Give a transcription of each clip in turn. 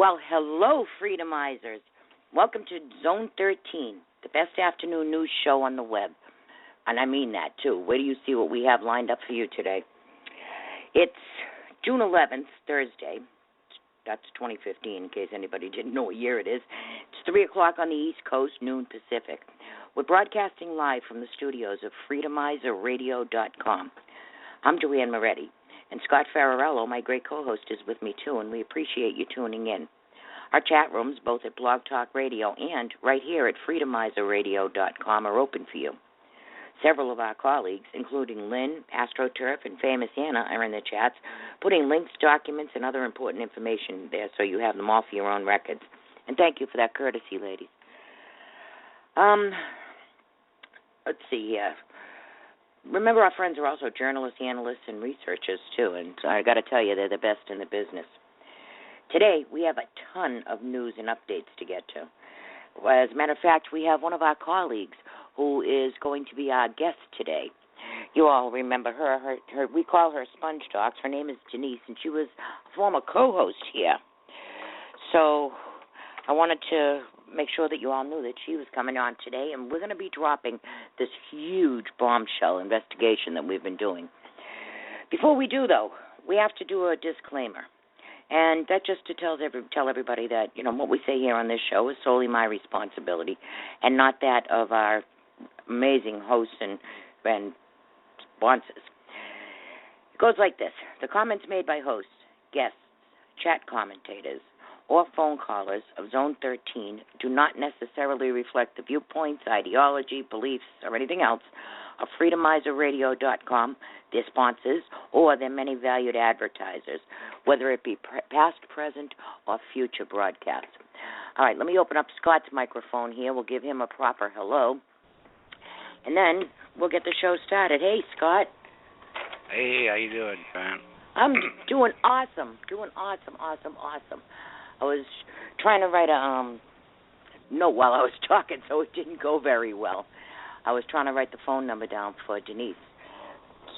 Well, hello, Freedomizers. Welcome to Zone 13, the best afternoon news show on the web. And I mean that, too. Wait till you see what we have lined up for you today. It's June 11th, Thursday. That's 2015, in case anybody didn't know what year it is. It's 3 o'clock on the East Coast, noon Pacific. We're broadcasting live from the studios of freedomizerradio.com. I'm DeRay Moretti, and Scott Fararello, my great co-host, is with me, too, and we appreciate you tuning in. Our chat rooms, both at Blog Talk Radio and right here at freedomizerradio.com, are open for you. Several of our colleagues, including Lynn, AstroTurf, and Famous Anna, are in the chats, putting links, documents, and other important information there so you have them all for your own records. And thank you for that courtesy, ladies. Let's see here. Remember, our friends are also journalists, analysts, and researchers, too, and I got to tell you, they're the best in the business. Today, we have a ton of news and updates to get to. As a matter of fact, we have one of our colleagues who is going to be our guest today. You all remember her. We call her Sponge Talks. Her name is Denise, and she was a former co-host here. So I wanted to make sure that you all knew that she was coming on today, and we're going to be dropping this huge bombshell investigation that we've been doing. Before we do, though, we have to do a disclaimer. And that just to tell everybody that, what we say here on this show is solely my responsibility and not that of our amazing hosts and sponsors. It goes like this. The comments made by hosts, guests, chat commentators, or phone callers of Zone 13 do not necessarily reflect the viewpoints, ideology, beliefs, or anything else of freedomizerradio.com, their sponsors, or their many valued advertisers, whether it be past, present, or future broadcasts. All right, let me open up Scott's microphone here. We'll give him a proper hello, and then we'll get the show started. Hey, Scott. Hey, how you doing, man? I'm doing awesome. I was trying to write a note while I was talking, so it didn't go very well. I was trying to write the phone number down for Denise.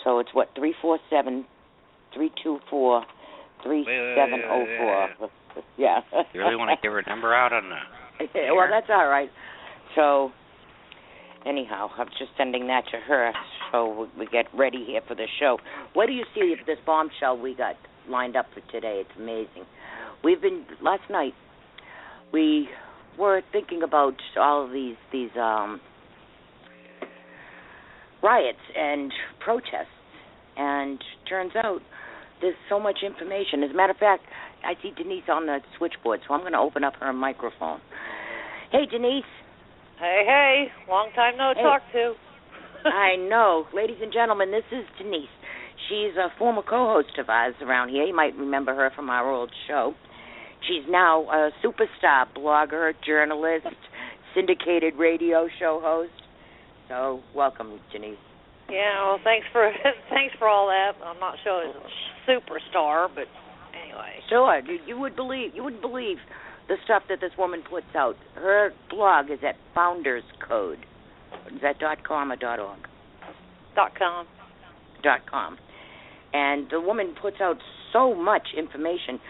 So it's 347-324-3704. Yeah. You really want to give her number out on the yeah, well, that's all right. So anyhow, I'm just sending that to her so we get ready here for the show. Where do you see this bombshell we got lined up for today? It's amazing. Last night, we were thinking about all of these riots and protests, and turns out there's so much information. As a matter of fact, I see Denise on the switchboard, so I'm going to open up her microphone. Hey, Denise. Hey, long time no talk to. I know. Ladies and gentlemen, this is Denise. She's a former co-host of ours around here. You might remember her from our old show. She's now a superstar blogger, journalist, syndicated radio show host. So, welcome, Denise. Yeah, well, thanks for all that. I'm not sure it's a superstar, but anyway. Sure, you wouldn't believe the stuff that this woman puts out. Her blog is at Founders Code. Is that .com or .org? .com. .com. And the woman puts out so much information.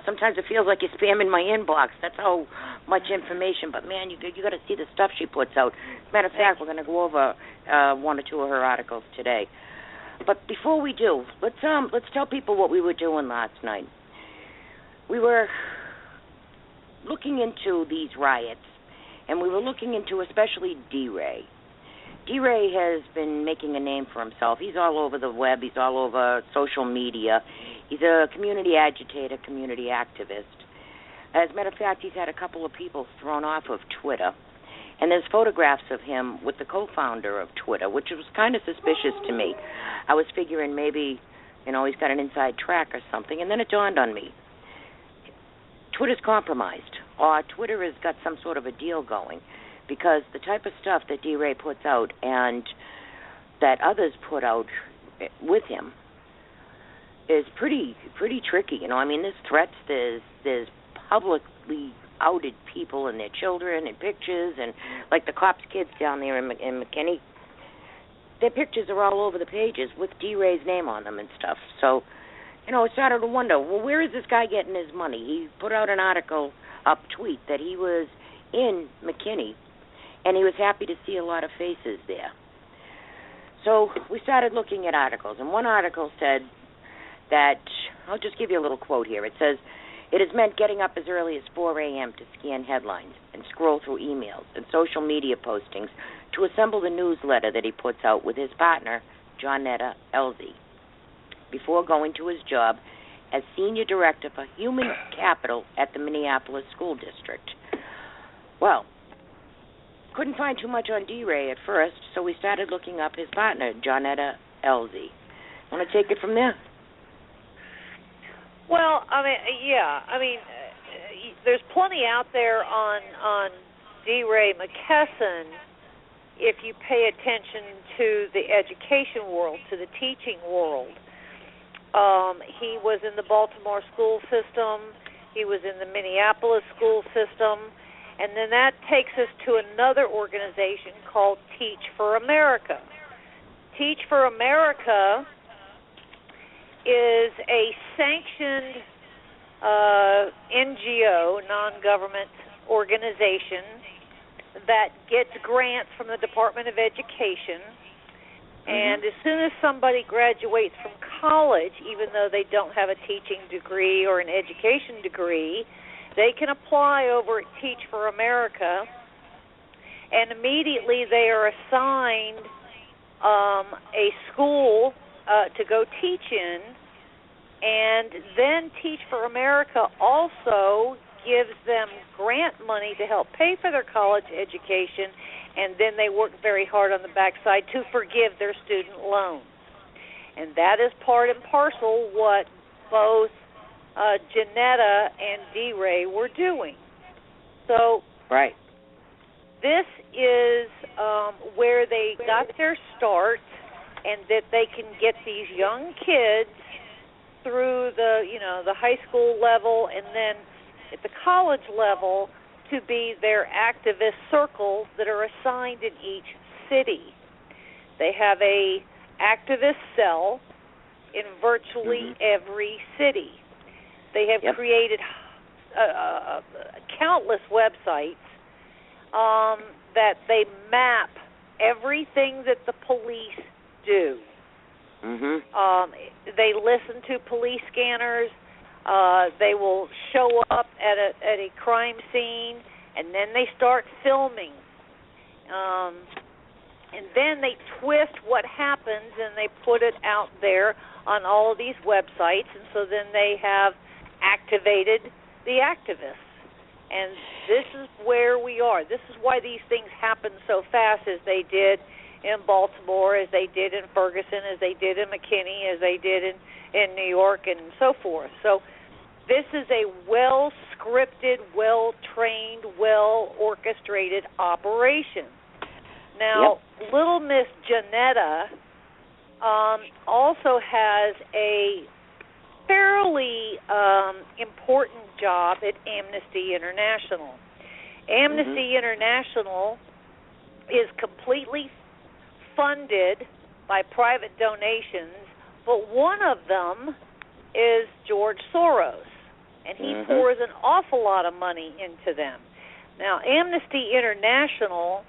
Sometimes it feels like you're spamming my inbox. That's how much information. But, man, you got to see the stuff she puts out. As a matter of fact, we're going to go over one or two of her articles today. But before we do, let's tell people what we were doing last night. We were looking into these riots, and we were looking into especially DeRay. DeRay has been making a name for himself. He's all over the web. He's all over social media. He's a community agitator, community activist. As a matter of fact, he's had a couple of people thrown off of Twitter. And there's photographs of him with the co-founder of Twitter, which was kind of suspicious to me. I was figuring maybe, he's got an inside track or something. And then it dawned on me. Twitter's compromised, or Twitter has got some sort of a deal going, because the type of stuff that DeRay puts out and that others put out with him is pretty tricky. There's threats, there's publicly outed people and their children and pictures, and like the cops' kids down there in McKinney, their pictures are all over the pages with DeRay's name on them and stuff. So I started to wonder, well, where is this guy getting his money? He put out an article, tweet, that he was in McKinney, and he was happy to see a lot of faces there. So we started looking at articles, and one article said that, I'll just give you a little quote here. It says, it has meant getting up as early as 4 a.m. to scan headlines and scroll through emails and social media postings to assemble the newsletter that he puts out with his partner, Johnetta Elzie, before going to his job as Senior Director for Human Capital at the Minneapolis School District. Well, couldn't find too much on DeRay at first, so we started looking up his partner, Johnetta Elzie. Want to take it from there? Well, there's plenty out there on DeRay McKesson if you pay attention to the education world, to the teaching world. He was in the Baltimore school system. He was in the Minneapolis school system. And then that takes us to another organization called Teach for America. Teach for America is a sanctioned NGO, non-government organization, that gets grants from the Department of Education. And as soon as somebody graduates from college, even though they don't have a teaching degree or an education degree, they can apply over at Teach for America, and immediately they are assigned a school to go teach in, and then Teach for America also gives them grant money to help pay for their college education, and then they work very hard on the backside to forgive their student loans. And that is part and parcel what both Johnetta and DeRay were doing. So right. This is where they got their start, and that they can get these young kids through the high school level and then at the college level to be their activist circles that are assigned in each city. They have a activist cell in virtually every city. They have created countless websites that they map everything that the police do. They listen to police scanners. They will show up at a crime scene, and then they start filming. And then they twist what happens, and they put it out there on all of these websites, and so then they have activated the activists. And this is where we are. This is why these things happen so fast, as they did in Baltimore, as they did in Ferguson, as they did in McKinney, as they did in New York, and so forth. So this is a well-scripted, well-trained, well-orchestrated operation. Now, little Miss Johnetta also has a fairly important job at Amnesty International. Amnesty International is completely funded by private donations, but one of them is George Soros, and he pours an awful lot of money into them. Now, Amnesty International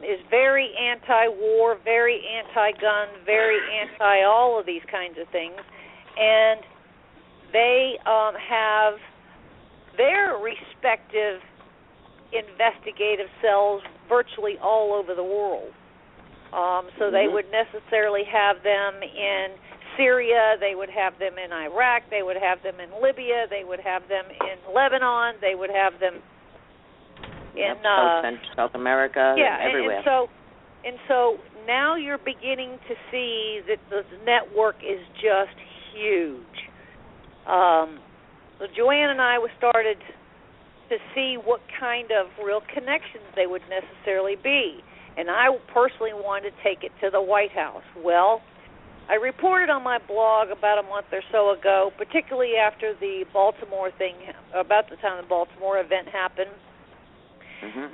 is very anti-war, very anti-gun, very anti-all of these kinds of things, and they have their respective investigative cells virtually all over the world. So they would necessarily have them in Syria, they would have them in Iraq, they would have them in Libya, they would have them in Lebanon, they would have them in South America, everywhere. And so now you're beginning to see that the network is just huge. So Joanne and I started to see what kind of real connections they would necessarily be. And I personally wanted to take it to the White House. Well, I reported on my blog about a month or so ago, particularly after the Baltimore thing, about the time the Baltimore event happened,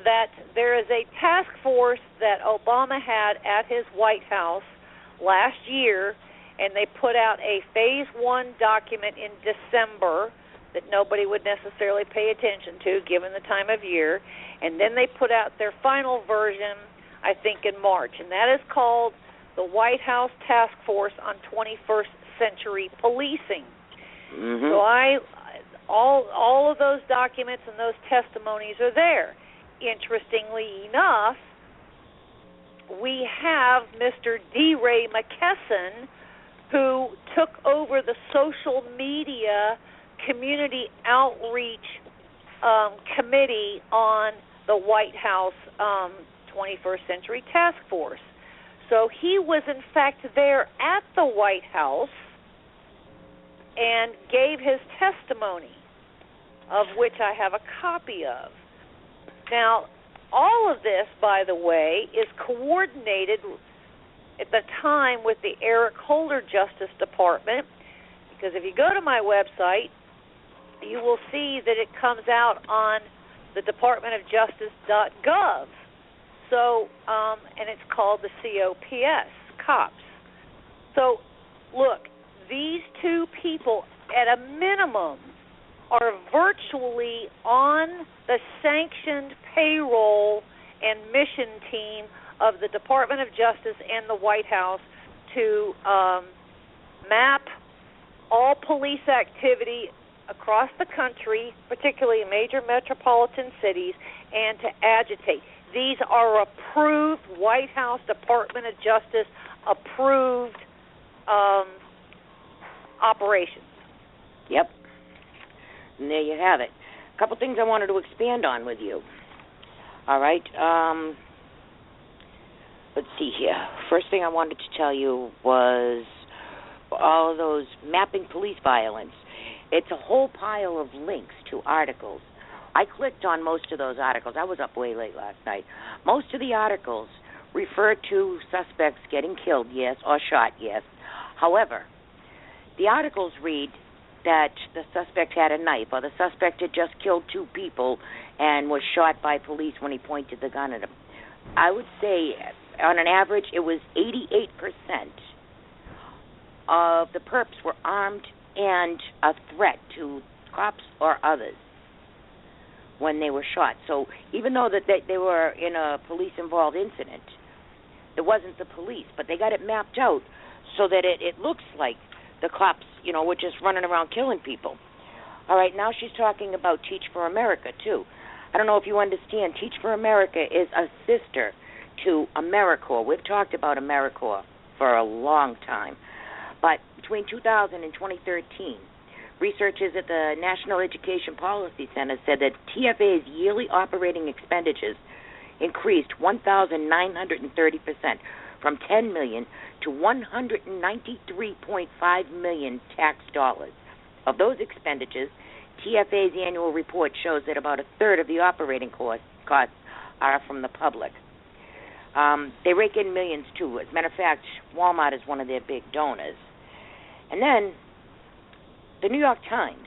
that there is a task force that Obama had at his White House last year, and they put out a Phase 1 document in December that nobody would necessarily pay attention to given the time of year, and then they put out their final version, I think, in March, and that is called the White House Task Force on 21st Century Policing. Mm-hmm. So all of those documents and those testimonies are there. Interestingly enough, we have Mr. DeRay McKesson, who took over the social media community outreach committee on the White House 21st Century Task Force. So he was, in fact, there at the White House and gave his testimony, of which I have a copy of. Now, all of this, by the way, is coordinated at the time with the Eric Holder Justice Department, because if you go to my website, you will see that it comes out on the departmentofjustice.gov. So, and it's called the COPS. So, look, these two people, at a minimum, are virtually on the sanctioned payroll and mission team of the Department of Justice and the White House to map all police activity across the country, particularly in major metropolitan cities, and to agitate. These are approved White House, Department of Justice approved operations. Yep. And there you have it. A couple things I wanted to expand on with you. All right. Let's see here. First thing I wanted to tell you was all of those mapping police violence. It's a whole pile of links to articles. I clicked on most of those articles. I was up way late last night. Most of the articles refer to suspects getting killed, yes, or shot, yes. However, the articles read that the suspect had a knife, or the suspect had just killed two people and was shot by police when he pointed the gun at him. I would say, on an average, it was 88% of the perps were armed and a threat to cops or others when they were shot. So even though that they were in a police-involved incident, it wasn't the police, but they got it mapped out so that it looks like the cops, were just running around killing people. All right, now she's talking about Teach for America, too. I don't know if you understand. Teach for America is a sister to AmeriCorps. We've talked about AmeriCorps for a long time. But between 2000 and 2013, researchers at the National Education Policy Center said that TFA's yearly operating expenditures increased 1,930%, from $10 million to $193.5 million tax dollars. Of those expenditures, TFA's annual report shows that about a third of the operating costs are from the public. They rake in millions, too. As a matter of fact, Walmart is one of their big donors. And then the New York Times,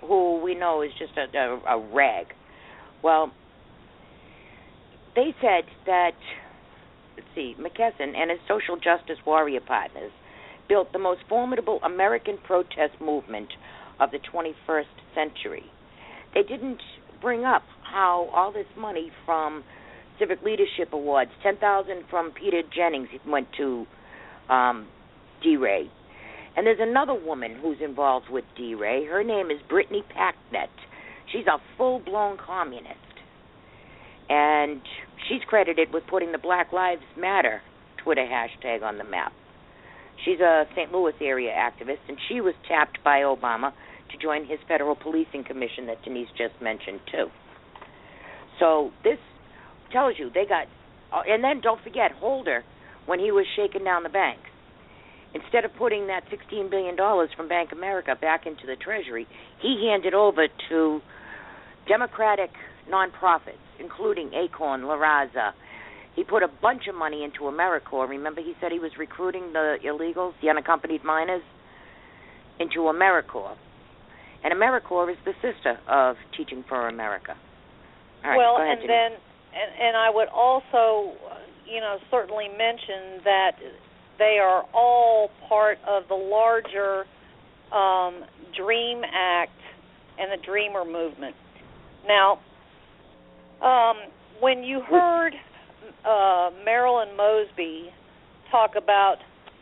who we know is just a rag, well, they said that, McKesson and his social justice warrior partners built the most formidable American protest movement of the 21st century. They didn't bring up how all this money from Civic Leadership Awards, $10,000 from Peter Jennings went to DeRay. And there's another woman who's involved with DeRay. Her name is Brittany Packnett. She's a full-blown communist. And she's credited with putting the Black Lives Matter Twitter hashtag on the map. She's a St. Louis area activist, and she was tapped by Obama to join his federal policing commission that Denise just mentioned, too. So this tells you they got, and then don't forget Holder, when he was shaking down the banks. Instead of putting that $16 billion from Bank of America back into the Treasury, he handed over to Democratic nonprofits, including Acorn, La Raza. He put a bunch of money into AmeriCorps. Remember, he said he was recruiting the illegals, the unaccompanied minors, into AmeriCorps. And AmeriCorps is the sister of Teaching for America. All right, well, go ahead, and then, and I would also, certainly mention that they are all part of the larger DREAM Act and the Dreamer movement. Now, when you heard Marilyn Mosby talk about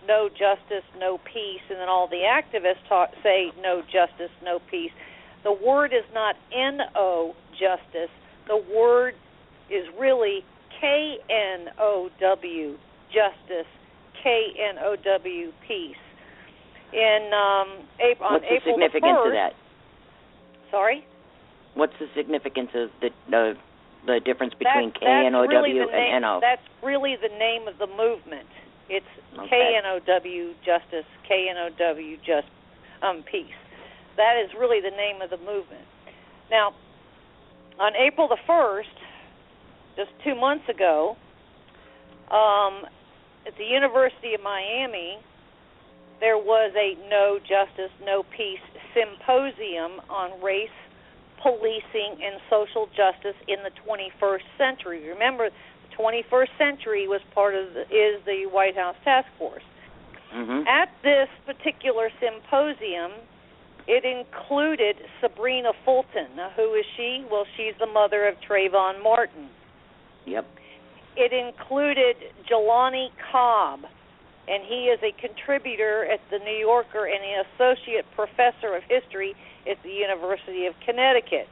no justice, no peace, and then all the activists say no justice, no peace, the word is not N-O, justice. The word is really K-N-O-W, justice, K-N-O-W, peace. What's the significance of that? Sorry? What's the significance of the difference between K-N-O-W and N-O? That's really the name of the movement. It's okay. K-N-O-W, justice, K-N-O-W, peace. That is really the name of the movement. Now, on April the 1st, just 2 months ago, at the University of Miami, there was a No Justice, No Peace symposium on race, policing, and social justice in the 21st century. Remember, the 21st century is the White House Task Force. Mm-hmm. At this particular symposium, it included Sabrina Fulton. Now, who is she? Well, she's the mother of Trayvon Martin. Yep. It included Jelani Cobb, and he is a contributor at the New Yorker and an associate professor of history at the University of Connecticut.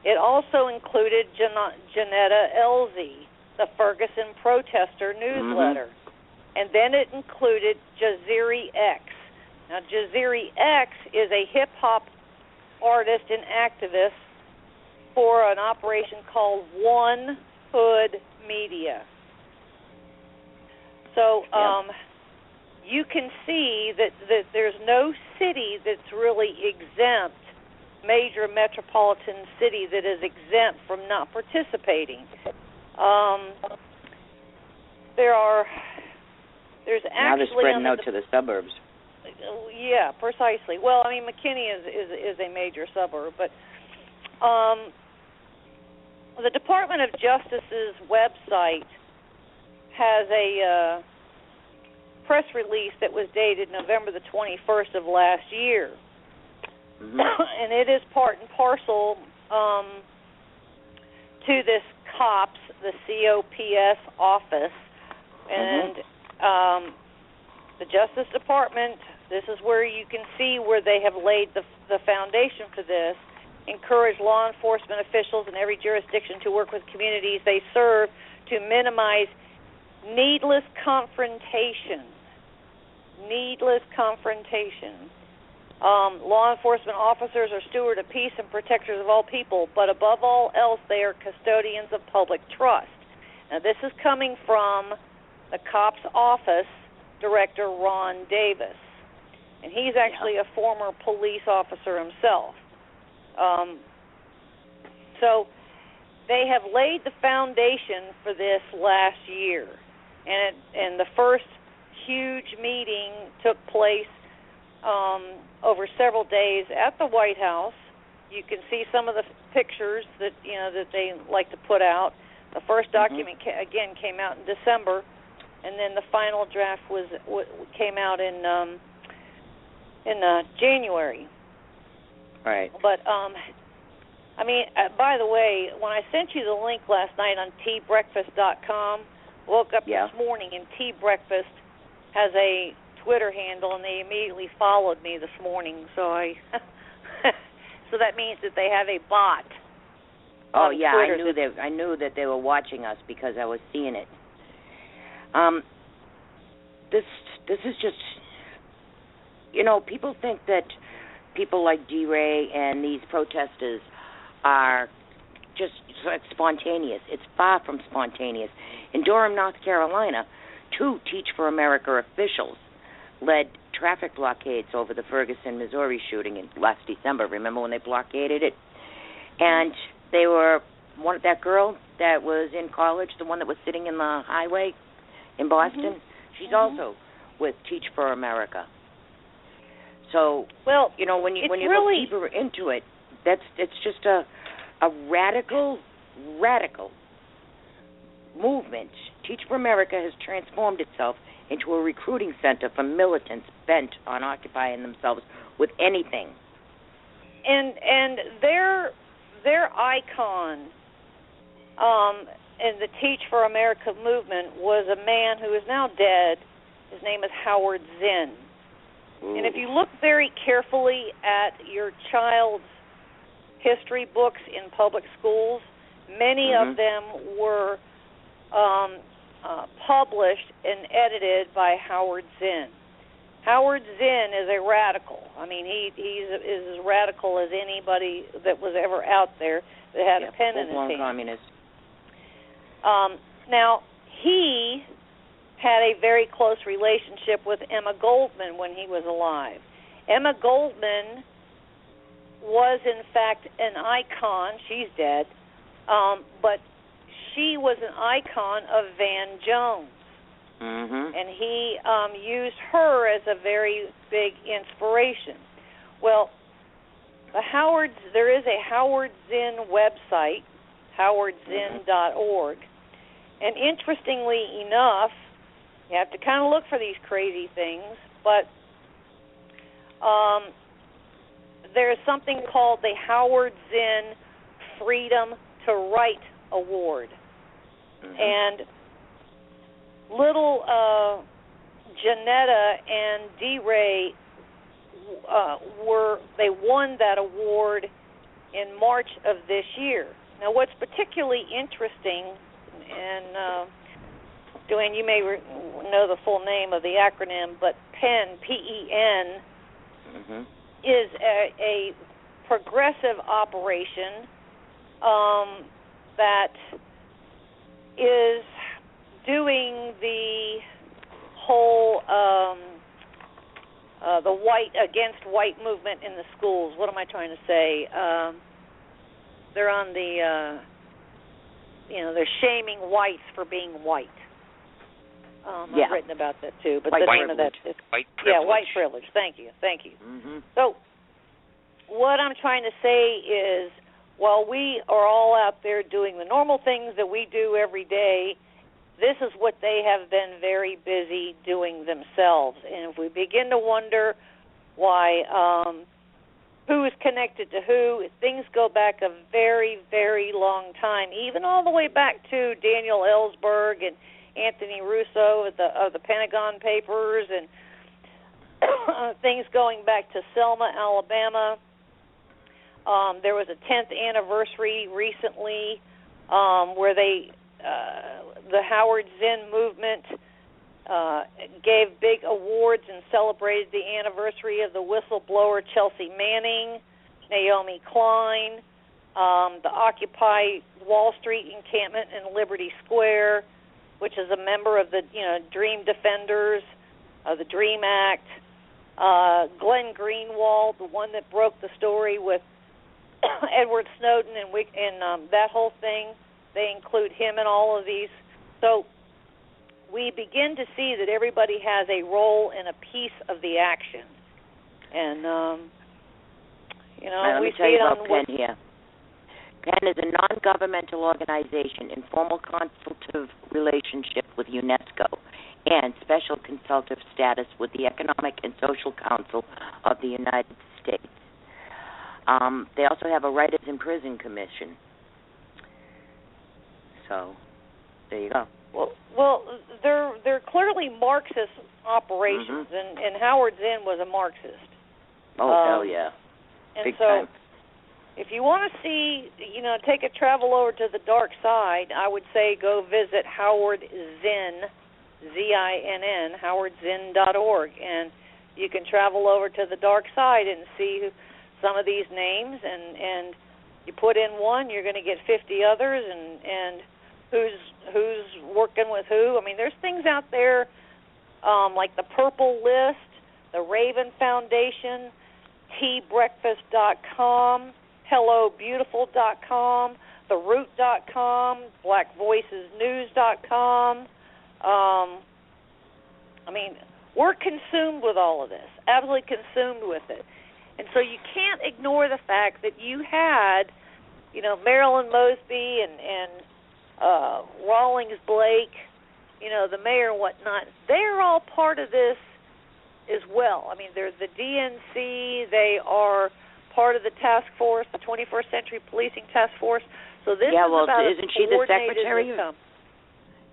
It also included Janetta Elzie, the Ferguson Protester newsletter. Mm-hmm. And then it included Jaziri X. Now, Jaziri X is a hip-hop artist and activist for an operation called One Hood Media. So you can see that there's no city that's really exempt, major metropolitan city that is exempt from not participating. There's actually now they're spreading out to the suburbs. Yeah, precisely. Well, I mean, McKinney is a major suburb, but the Department of Justice's website has a press release that was dated November the 21st of last year. Mm-hmm. And it is part and parcel to this COPS, the COPS office, and the Justice Department, this is where you can see where they have laid the foundation for this, encourage law enforcement officials in every jurisdiction to work with communities they serve to minimize needless confrontation. Law enforcement officers are stewards of peace and protectors of all people, but above all else, they are custodians of public trust. Now, this is coming from the COPS office director, Ron Davis, and he's actually a former police officer himself. So they have laid the foundation for this last year, and the first huge meeting took place over several days at the White House. You can see some of the pictures that they like to put out. The first document came out in December, and then the final draft came out in January. Right. But I mean, by the way, when I sent you the link last night on tbreakfast.com, woke up this morning and Tea Breakfast has a Twitter handle, and they immediately followed me this morning. So so that means that they have a bot. Oh yeah, I knew that they were watching us because I was seeing it. This is just, people think that people like DeRay and these protesters are just spontaneous. It's far from spontaneous. In Durham, North Carolina, 2 Teach for America officials led traffic blockades over the Ferguson, Missouri shooting last December. Remember when they blockaded it? And they were that girl that was in college, the one that was sitting in the highway in Boston. She's also with Teach for America. So, when you look deeper into it, it's just a radical movement Teach for America has transformed itself into a recruiting center for militants bent on occupying themselves with anything. And their icon in the Teach for America movement was a man who is now dead. His name is Howard Zinn. Ooh. And if you look very carefully at your child's history books in public schools, many of them were published and edited by Howard Zinn. Howard Zinn is a radical. I mean, he's as radical as anybody that was ever out there that had a pen in his hand. Communist. Now, he had a very close relationship with Emma Goldman when he was alive. Emma Goldman was, in fact, an icon. She's dead. But she was an icon of Van Jones. And he used her as a very big inspiration. Well, there is a Howard Zinn website, howardzinn.org. And interestingly enough, you have to kind of look for these crazy things, but there's something called the Howard Zinn Freedom to Write Award. And little Janetta and DeRay they won that award in March of this year. Now, what's particularly interesting, and Joanne, you may know the full name of the acronym, but PEN, P-E-N, is a progressive operation that is doing the whole the white against white movement in the schools. What am I trying to say? They're on the they're shaming whites for being white. I've written about that too, but the name of that is white privilege. White privilege. Thank you. So what I'm trying to say is, while we are all out there doing the normal things that we do every day, this is what they have been very busy doing themselves. And if we begin to wonder why, who is connected to who, things go back a very, very long time, even all the way back to Daniel Ellsberg and Anthony Russo of the Pentagon Papers, and things going back to Selma, Alabama. There was a 10th anniversary recently where the Howard Zinn movement gave big awards and celebrated the anniversary of the whistleblower Chelsea Manning, Naomi Klein, the Occupy Wall Street encampment in Liberty Square, which is a member of the Dream Defenders, the Dream Act, Glenn Greenwald, the one that broke the story with Edward Snowden and that whole thing. They include him in all of these. So we begin to see that everybody has a role and a piece of the action. And, let me tell you about PEN here. PEN is a non-governmental organization in formal consultative relationship with UNESCO and special consultative status with the Economic and Social Council of the United States. They also have a Writers in Prison Commission. So, there you go. Well, they're clearly Marxist operations, and Howard Zinn was a Marxist. Oh, hell yeah. And Big so, time. if you want to see, take a travel over to the dark side, I would say go visit Howard Zinn, Z-I-N-N, howardzinn.org, and you can travel over to the dark side and see some of these names, and you put in one, you're going to get 50 others, and who's working with who. I mean, there's things out there like the Purple List, the Raven Foundation, teabreakfast.com, hellobeautiful.com, theroot.com, blackvoicesnews.com. I mean, we're consumed with all of this, absolutely consumed with it. And so you can't ignore the fact that you had, Marilyn Mosby and Rawlings Blake the mayor and whatnot, they're all part of this as well. I mean, they're the DNC. They are part of the task force, the 21st Century Policing Task Force. So this is about isn't she the secretary?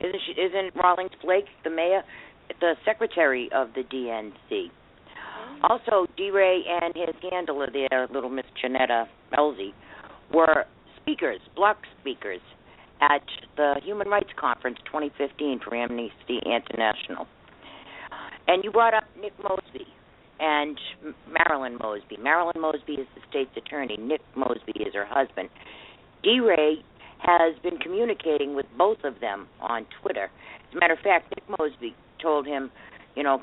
Isn't Rawlings Blake the mayor, the secretary of the DNC? Mm-hmm. Also, DeRay and his handler there, little Miss Janetta Melzi, were speakers, block speakers, at the Human Rights Conference 2015 for Amnesty International. And you brought up Nick Mosby and Marilyn Mosby. Marilyn Mosby is the state's attorney. Nick Mosby is her husband. DeRay has been communicating with both of them on Twitter. As a matter of fact, Nick Mosby told him,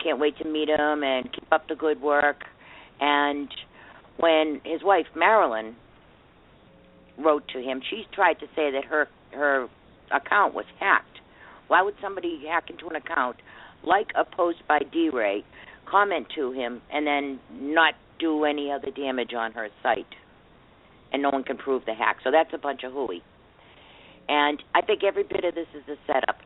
can't wait to meet him and keep up the good work. And when his wife, Marilyn, wrote to him, she tried to say that her account was hacked. Why would somebody hack into an account, like a post by DeRay, comment to him, and then not do any other damage on her site? And no one can prove the hack. So that's a bunch of hooey. And I think every bit of this is a setup.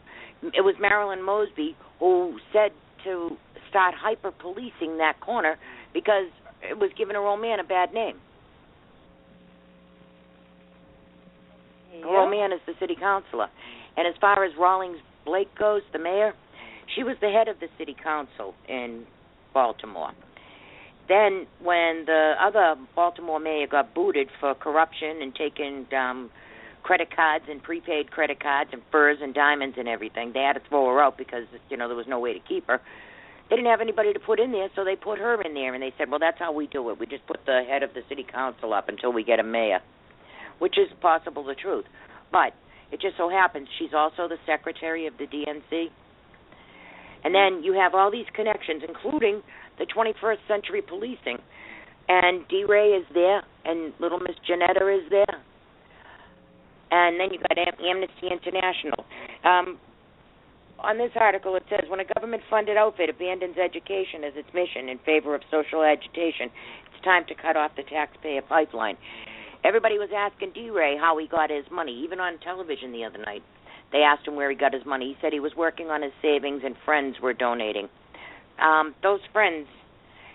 It was Marilyn Mosby who said to start hyper-policing that corner because it was giving her old man a bad name. Her old man is the city councilor. And as far as Rawlings Blake goes, the mayor, she was the head of the city council in Baltimore. Then when the other Baltimore mayor got booted for corruption and taking credit cards and prepaid credit cards and furs and diamonds and everything, they had to throw her out because, there was no way to keep her. They didn't have anybody to put in there, so they put her in there, and they said, well, that's how we do it. We just put the head of the city council up until we get a mayor, which is possible the truth. But it just so happens she's also the secretary of the DNC. And then you have all these connections, including the 21st Century Policing. And DeRay is there, and little Miss Janetta is there. And then you got Amnesty International. On this article, it says, when a government-funded outfit abandons education as its mission in favor of social agitation, it's time to cut off the taxpayer pipeline. Everybody was asking DeRay how he got his money, even on television the other night. They asked him where he got his money. He said he was working on his savings and friends were donating. Those friends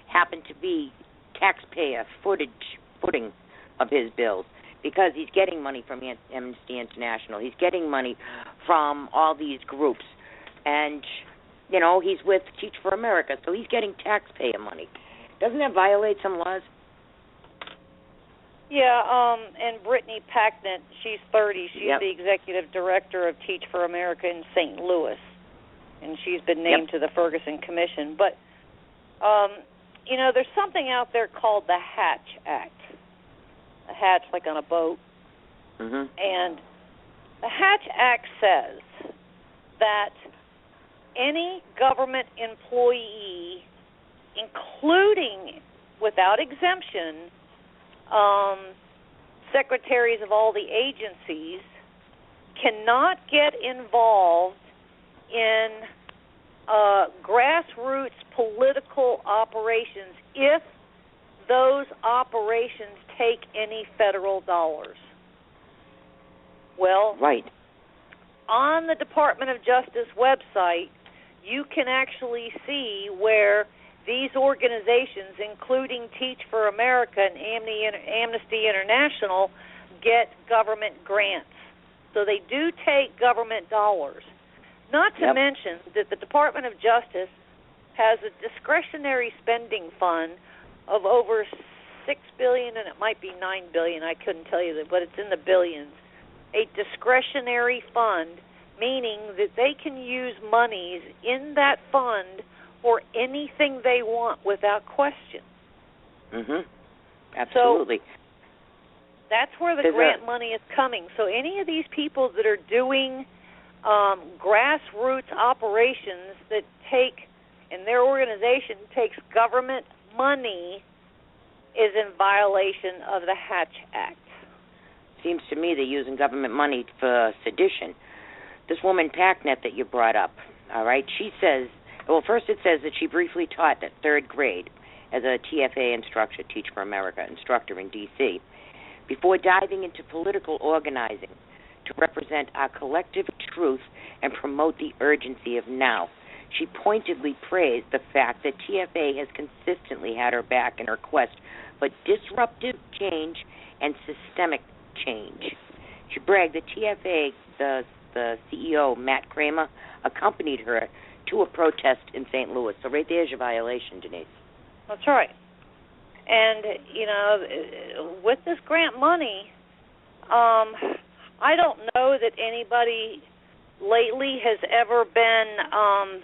happen to be taxpayer footing of his bills because he's getting money from Amnesty International. He's getting money from all these groups. And, he's with Teach for America, so he's getting taxpayer money. Doesn't that violate some laws? Yeah, and Brittany Packnett, she's 30. She's the executive director of Teach for America in St. Louis, and she's been named to the Ferguson Commission. But, there's something out there called the Hatch Act. A hatch like on a boat. Mm-hmm. And the Hatch Act says that any government employee, including, without exemption, secretaries of all the agencies, cannot get involved in grassroots political operations if those operations take any federal dollars. Well, right. On the Department of Justice website, you can actually see where these organizations, including Teach for America and Amnesty International, get government grants. So they do take government dollars. Not to mention that the Department of Justice has a discretionary spending fund of over $6 billion, and it might be $9 billion. I couldn't tell you that, but it's in the billions. A discretionary fund, meaning that they can use monies in that fund for anything they want without question. Mhm. Absolutely. So that's where the grant money is coming. So any of these people that are doing grassroots operations that take, and their organization takes government money, is in violation of the Hatch Act. Seems to me they're using government money for sedition. This woman, Packnett, that you brought up, all right, she says, well, first it says that she briefly taught at third grade as a TFA instructor, Teach for America instructor in D.C., before diving into political organizing. to represent our collective truth and promote the urgency of now. She pointedly praised the fact that TFA has consistently had her back in her quest for disruptive change and systemic change. She bragged that TFA, the CEO, Matt Kramer, accompanied her to a protest in St. Louis. So right there's your violation, Denise. That's right. And, with this grant money, I don't know that anybody lately has ever been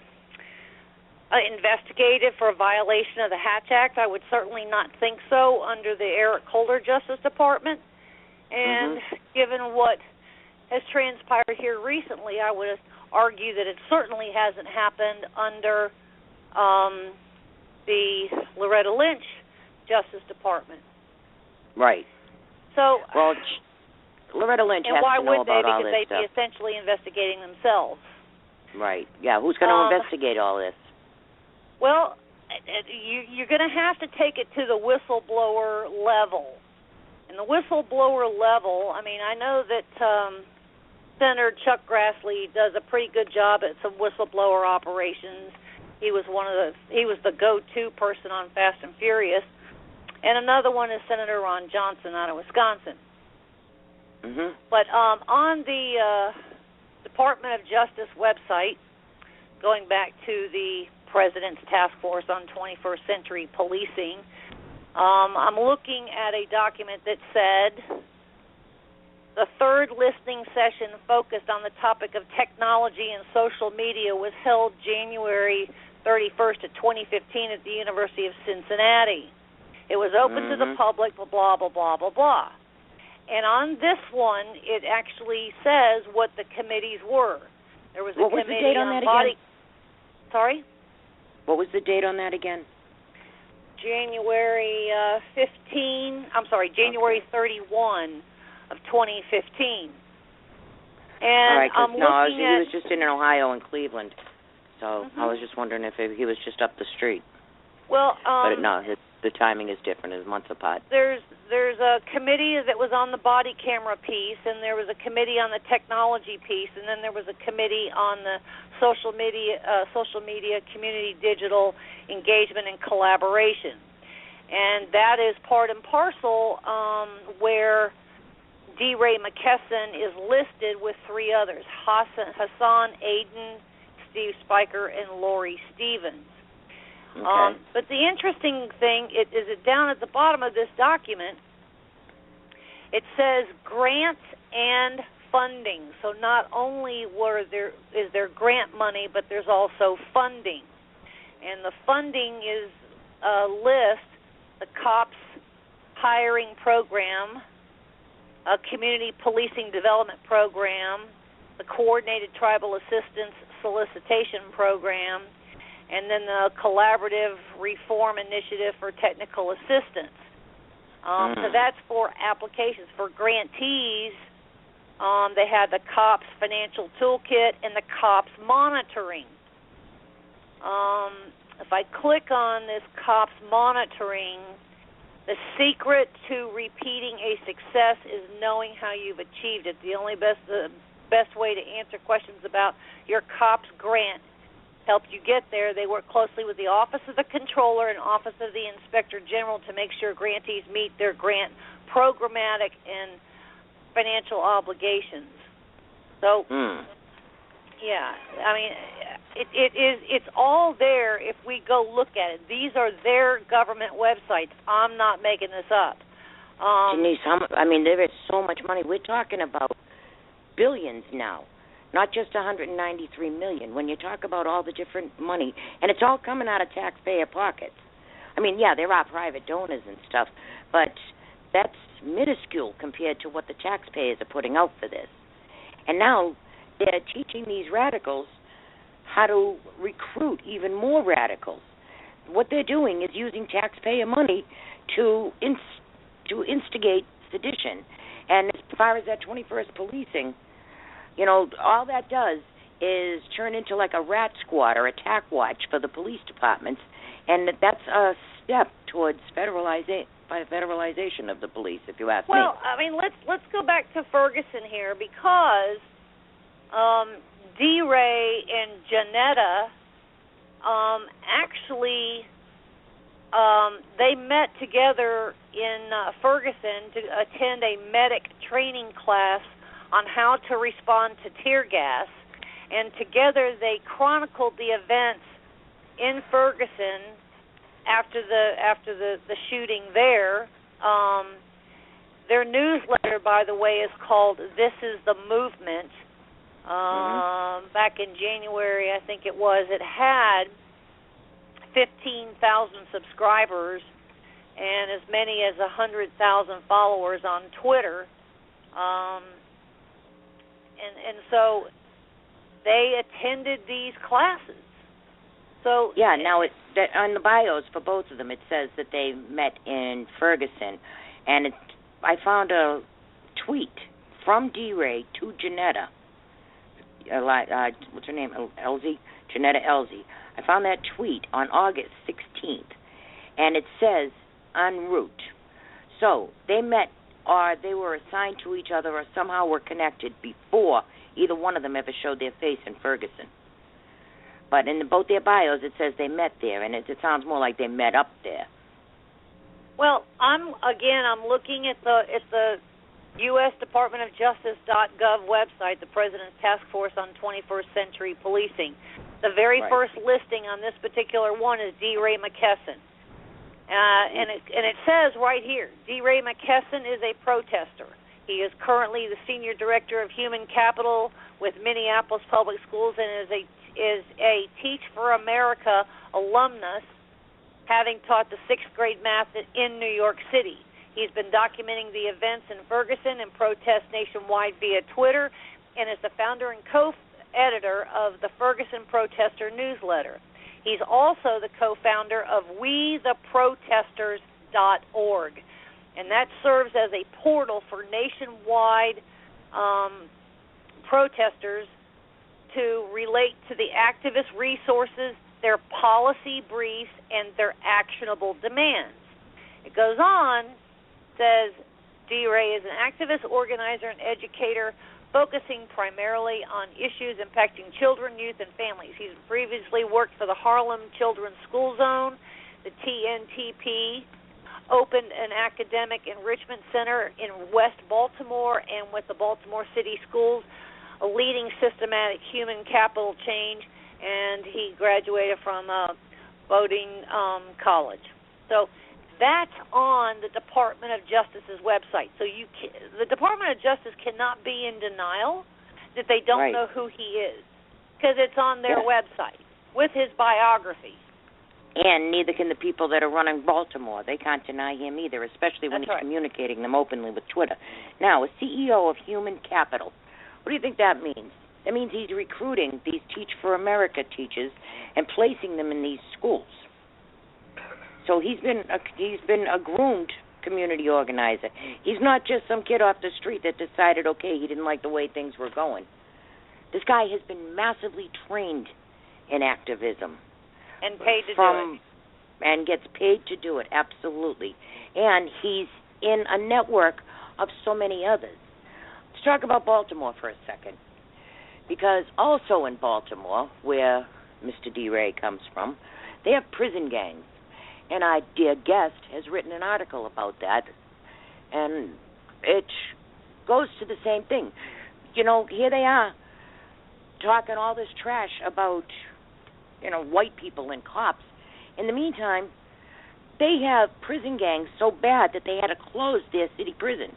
investigated for a violation of the Hatch Act. I would certainly not think so under the Eric Holder Justice Department. And given what has transpired here recently, I would argue that it certainly hasn't happened under the Loretta Lynch Justice Department. Right. So, well, Loretta Lynch has to know about all this stuff. And why would they? Because they'd be essentially investigating themselves. Right. Yeah, who's going to investigate all this? Well, you're going to have to take it to the whistleblower level. And the whistleblower level, I mean, I know that Senator Chuck Grassley does a pretty good job at some whistleblower operations. He was the go-to person on Fast and Furious. And another one is Senator Ron Johnson out of Wisconsin. But on the Department of Justice website, going back to the President's Task Force on 21st Century Policing, I'm looking at a document that said the third listening session focused on the topic of technology and social media was held January 31st of 2015 at the University of Cincinnati. It was open to the public, blah, blah, blah, blah, blah, blah. And on this one, it actually says what the committees were. There was a what was committee the date on that body. Again? Sorry? What was the date on that again? January 31 of 2015. And all right, I'm he was just in Ohio and Cleveland. So I was just wondering if he was just up the street. Well, but no, the timing is different. It's months apart. There's a committee that was on the body camera piece, and there was a committee on the technology piece, and then there was a committee on the social media, community, digital engagement and collaboration. And that is part and parcel where DeRay McKesson is listed with three others: Hassan Aiden, Steve Spiker, and Lori Stevens. Okay. But the interesting thing is down at the bottom of this document, it says grants and funding. So not only is there grant money, but there's also funding. And the funding is list the COPS hiring program, a community policing development program, the coordinated tribal assistance solicitation program, and then the collaborative reform initiative for technical assistance. So that's for applications. For grantees, they had the COPS financial toolkit and the COPS monitoring. If I click on this COPS monitoring, the secret to repeating a success is knowing how you've achieved it. The best way to answer questions about your COPS grant helped you get there. They work closely with the Office of the Controller and Office of the Inspector General to make sure grantees meet their grant programmatic and financial obligations. So, yeah, I mean, it's all there if we go look at it. These are their government websites. I'm not making this up. Denise, there is so much money. We're talking about billions now. Not just $193 million. When you talk about all the different money, and it's all coming out of taxpayer pockets. I mean, yeah, there are private donors and stuff, but that's minuscule compared to what the taxpayers are putting out for this. And now they're teaching these radicals how to recruit even more radicals. What they're doing is using taxpayer money to instigate sedition. And as far as that 21st policing, all that does is turn into like a rat squad or attack watch for the police departments, and that's a step towards federalization. federalization of the police, if you ask me. Well, I mean, let's go back to Ferguson here, because DeRay and Janetta actually they met together in Ferguson to attend a medic training class on how to respond to tear gas, and together they chronicled the events in Ferguson after the shooting there. Their newsletter, by the way, is called "This Is the Movement." Back in January, I think it was, it had 15,000 subscribers and as many as 100,000 followers on Twitter. And so they attended these classes. So yeah, now on the bios for both of them, it says that they met in Ferguson, and I found a tweet from DeRay to Janetta. What's her name? Elsie? Janetta Elsie. I found that tweet on August 16th, and it says en route. So they met, or they were assigned to each other, or somehow were connected before either one of them ever showed their face in Ferguson. But in both their bios, it says they met there, and it sounds more like they met up there. Well, I'm looking at the U.S. Department of Justice.gov website, the President's Task Force on 21st Century Policing. The very first listing on this particular one is DeRay McKesson. And it says right here, DeRay McKesson is a protester. He is currently the Senior Director of Human Capital with Minneapolis Public Schools and is a Teach for America alumnus, having taught the 6th grade math in New York City. He's been documenting the events in Ferguson and protests nationwide via Twitter, and is the founder and co-editor of the Ferguson Protester newsletter. He's also the co-founder of WeTheProtesters.org, and that serves as a portal for nationwide protesters to relate to the activist resources, their policy briefs, and their actionable demands. It goes on, says DeRay is an activist, organizer, and educator focusing primarily on issues impacting children, youth, and families. He's previously worked for the Harlem Children's School Zone, the TNTP, opened an academic enrichment center in West Baltimore, and with the Baltimore City Schools, a leading systematic human capital change, and he graduated from Bowdoin College. So that's on the Department of Justice's website. So the Department of Justice cannot be in denial that they don't know who he is, because it's on their website with his biography. And neither can the people that are running Baltimore. They can't deny him either, especially when he's communicating them openly with Twitter. Now, a CEO of Human Capital, what do you think that means? That means he's recruiting these Teach for America teachers and placing them in these schools. So he's been a groomed community organizer. He's not just some kid off the street that decided, okay, he didn't like the way things were going. This guy has been massively trained in activism. And paid to do it. And gets paid to do it, absolutely. And he's in a network of so many others. Let's talk about Baltimore for a second. Because also in Baltimore, where Mr. DeRay comes from, they have prison gangs. And our dear guest has written an article about that. And it goes to the same thing. You know, here they are talking all this trash about, you know, white people and cops. In the meantime, they have prison gangs so bad that they had to close their city prison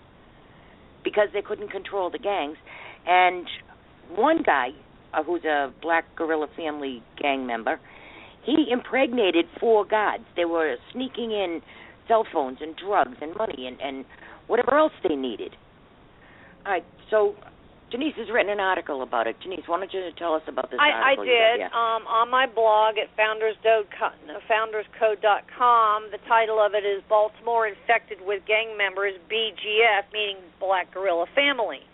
because they couldn't control the gangs. And one guy, who's a Black Guerrilla Family gang member, he impregnated 4 guards. They were sneaking in cell phones and drugs and money and whatever else they needed. All right, so Denise has written an article about it. Denise, why don't you tell us about this article? I did. On my blog at founderscode.com, the title of it is Baltimore Infected with Gang Members, BGF, meaning Black Guerrilla Family.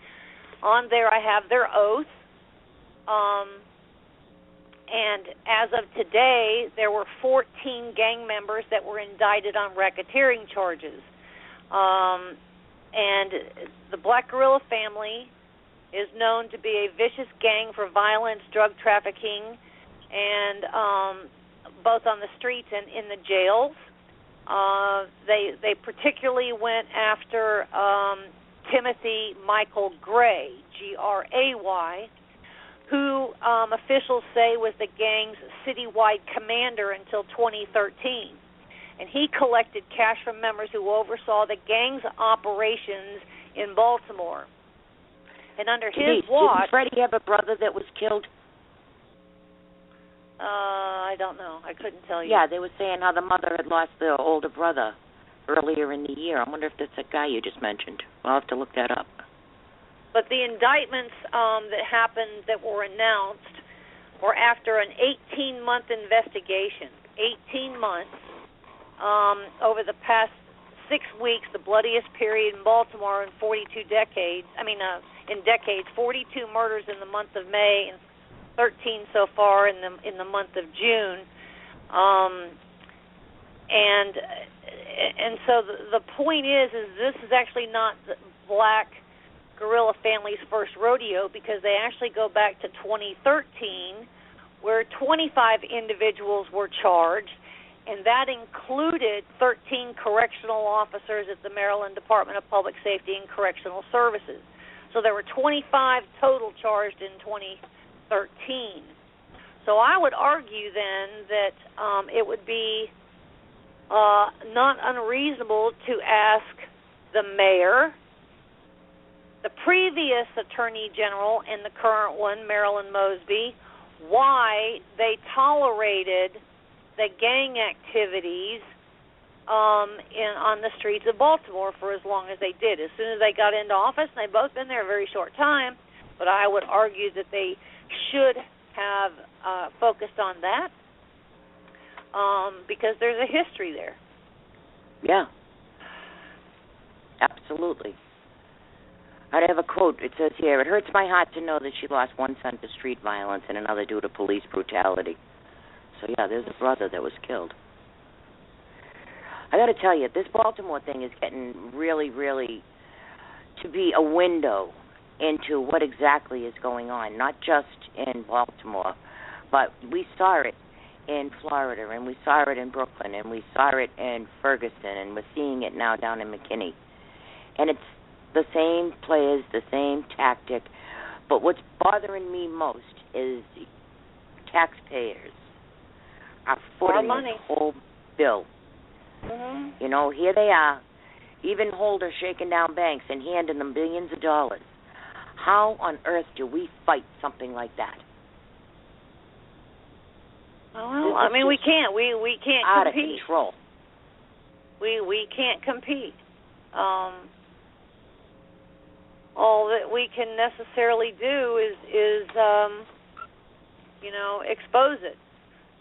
On there I have their oath. And as of today, there were 14 gang members that were indicted on racketeering charges. And the Black Guerrilla family is known to be a vicious gang for violence, drug trafficking, and both on the streets and in the jails. They particularly went after Timothy Michael Gray, Gray, who officials say was the gang's citywide commander until 2013. And he collected cash from members who oversaw the gang's operations in Baltimore. And under his watch... Didn't Freddie have a brother that was killed? I don't know. I couldn't tell you. Yeah, they were saying how the mother had lost the older brother earlier in the year. I wonder if that's a guy you just mentioned. I'll have to look that up. But the indictments that happened that were announced were after an 18-month investigation. 18 months. Over the past 6 weeks, the bloodiest period in Baltimore in 42 decades. In decades, 42 murders in the month of May and 13 so far in the month of June. And so the point is this is actually not the Black Guerrilla family's first rodeo, because they actually go back to 2013, where 25 individuals were charged, and that included 13 correctional officers at the Maryland Department of Public Safety and Correctional Services. So there were 25 total charged in 2013. So I would argue then that it would be not unreasonable to ask the mayor, the previous attorney general, and the current one, Marilyn Mosby, why they tolerated the gang activities on the streets of Baltimore for as long as they did. As soon as they got into office, and they've both been there a very short time, but I would argue that they should have focused on that because there's a history there. Yeah, absolutely. I have a quote. It says here, "It hurts my heart to know that she lost one son to street violence and another due to police brutality." So, yeah, there's a brother that was killed. I got to tell you, this Baltimore thing is getting really, really to be a window into what exactly is going on, not just in Baltimore, but we saw it in Florida, and we saw it in Brooklyn, and we saw it in Ferguson, and we're seeing it now down in McKinney. And it's the same players, the same tactic, but what's bothering me most is taxpayers are footing this whole bill. Mm-hmm. You know, here they are, even Holder shaking down banks and handing them billions of dollars. How on earth do we fight something like that? Well, I mean, we can't. We can't out compete. Out of control. We can't compete. All that we can necessarily do is expose it.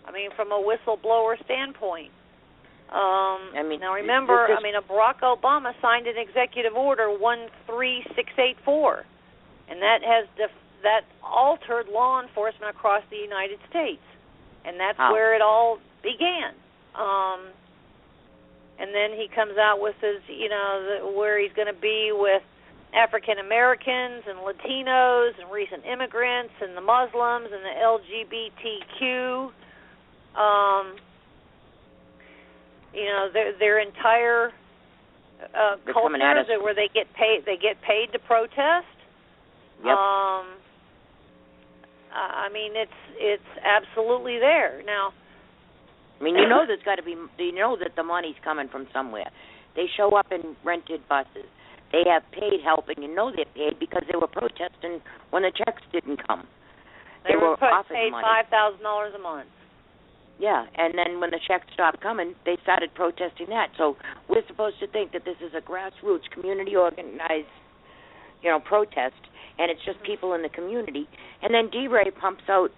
I mean, from a whistleblower standpoint. Now remember, Barack Obama signed an executive order 13684, and that altered law enforcement across the United States, and that's where it all began. And then he comes out with his, where he's going to be with African Americans and Latinos and recent immigrants and the Muslims and the LGBTQ. Their entire culture where they get paid to protest. Yep. I mean, it's absolutely there now. I mean, there's got to be. That the money's coming from somewhere. They show up in rented buses. They have paid help, and they're paid because they were protesting when the checks didn't come. They were paid $5,000 a month. Yeah, and then when the checks stopped coming, they started protesting that. So we're supposed to think that this is a grassroots, community organized, protest, and it's just people in the community. And then DeRay pumps out,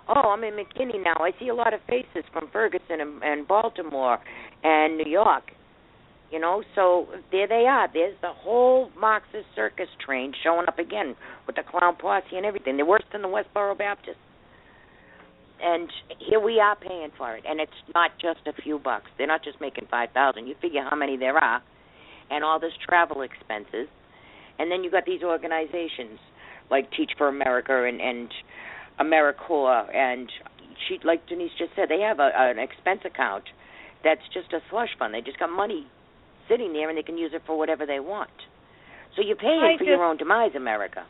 "Oh, I'm in McKinney now. I see a lot of faces from Ferguson and Baltimore and New York." So there they are. There's the whole Marxist circus train showing up again with the clown posse and everything. They're worse than the Westboro Baptists. And here we are paying for it, and it's not just a few bucks. They're not just making $5,000. You figure how many there are, and all this travel expenses, and then you got these organizations like Teach for America and AmeriCorps, and she, like Denise just said, they have an expense account that's just a slush fund. They just got money sitting there, and they can use it for whatever they want. So you're paying for your own demise, America.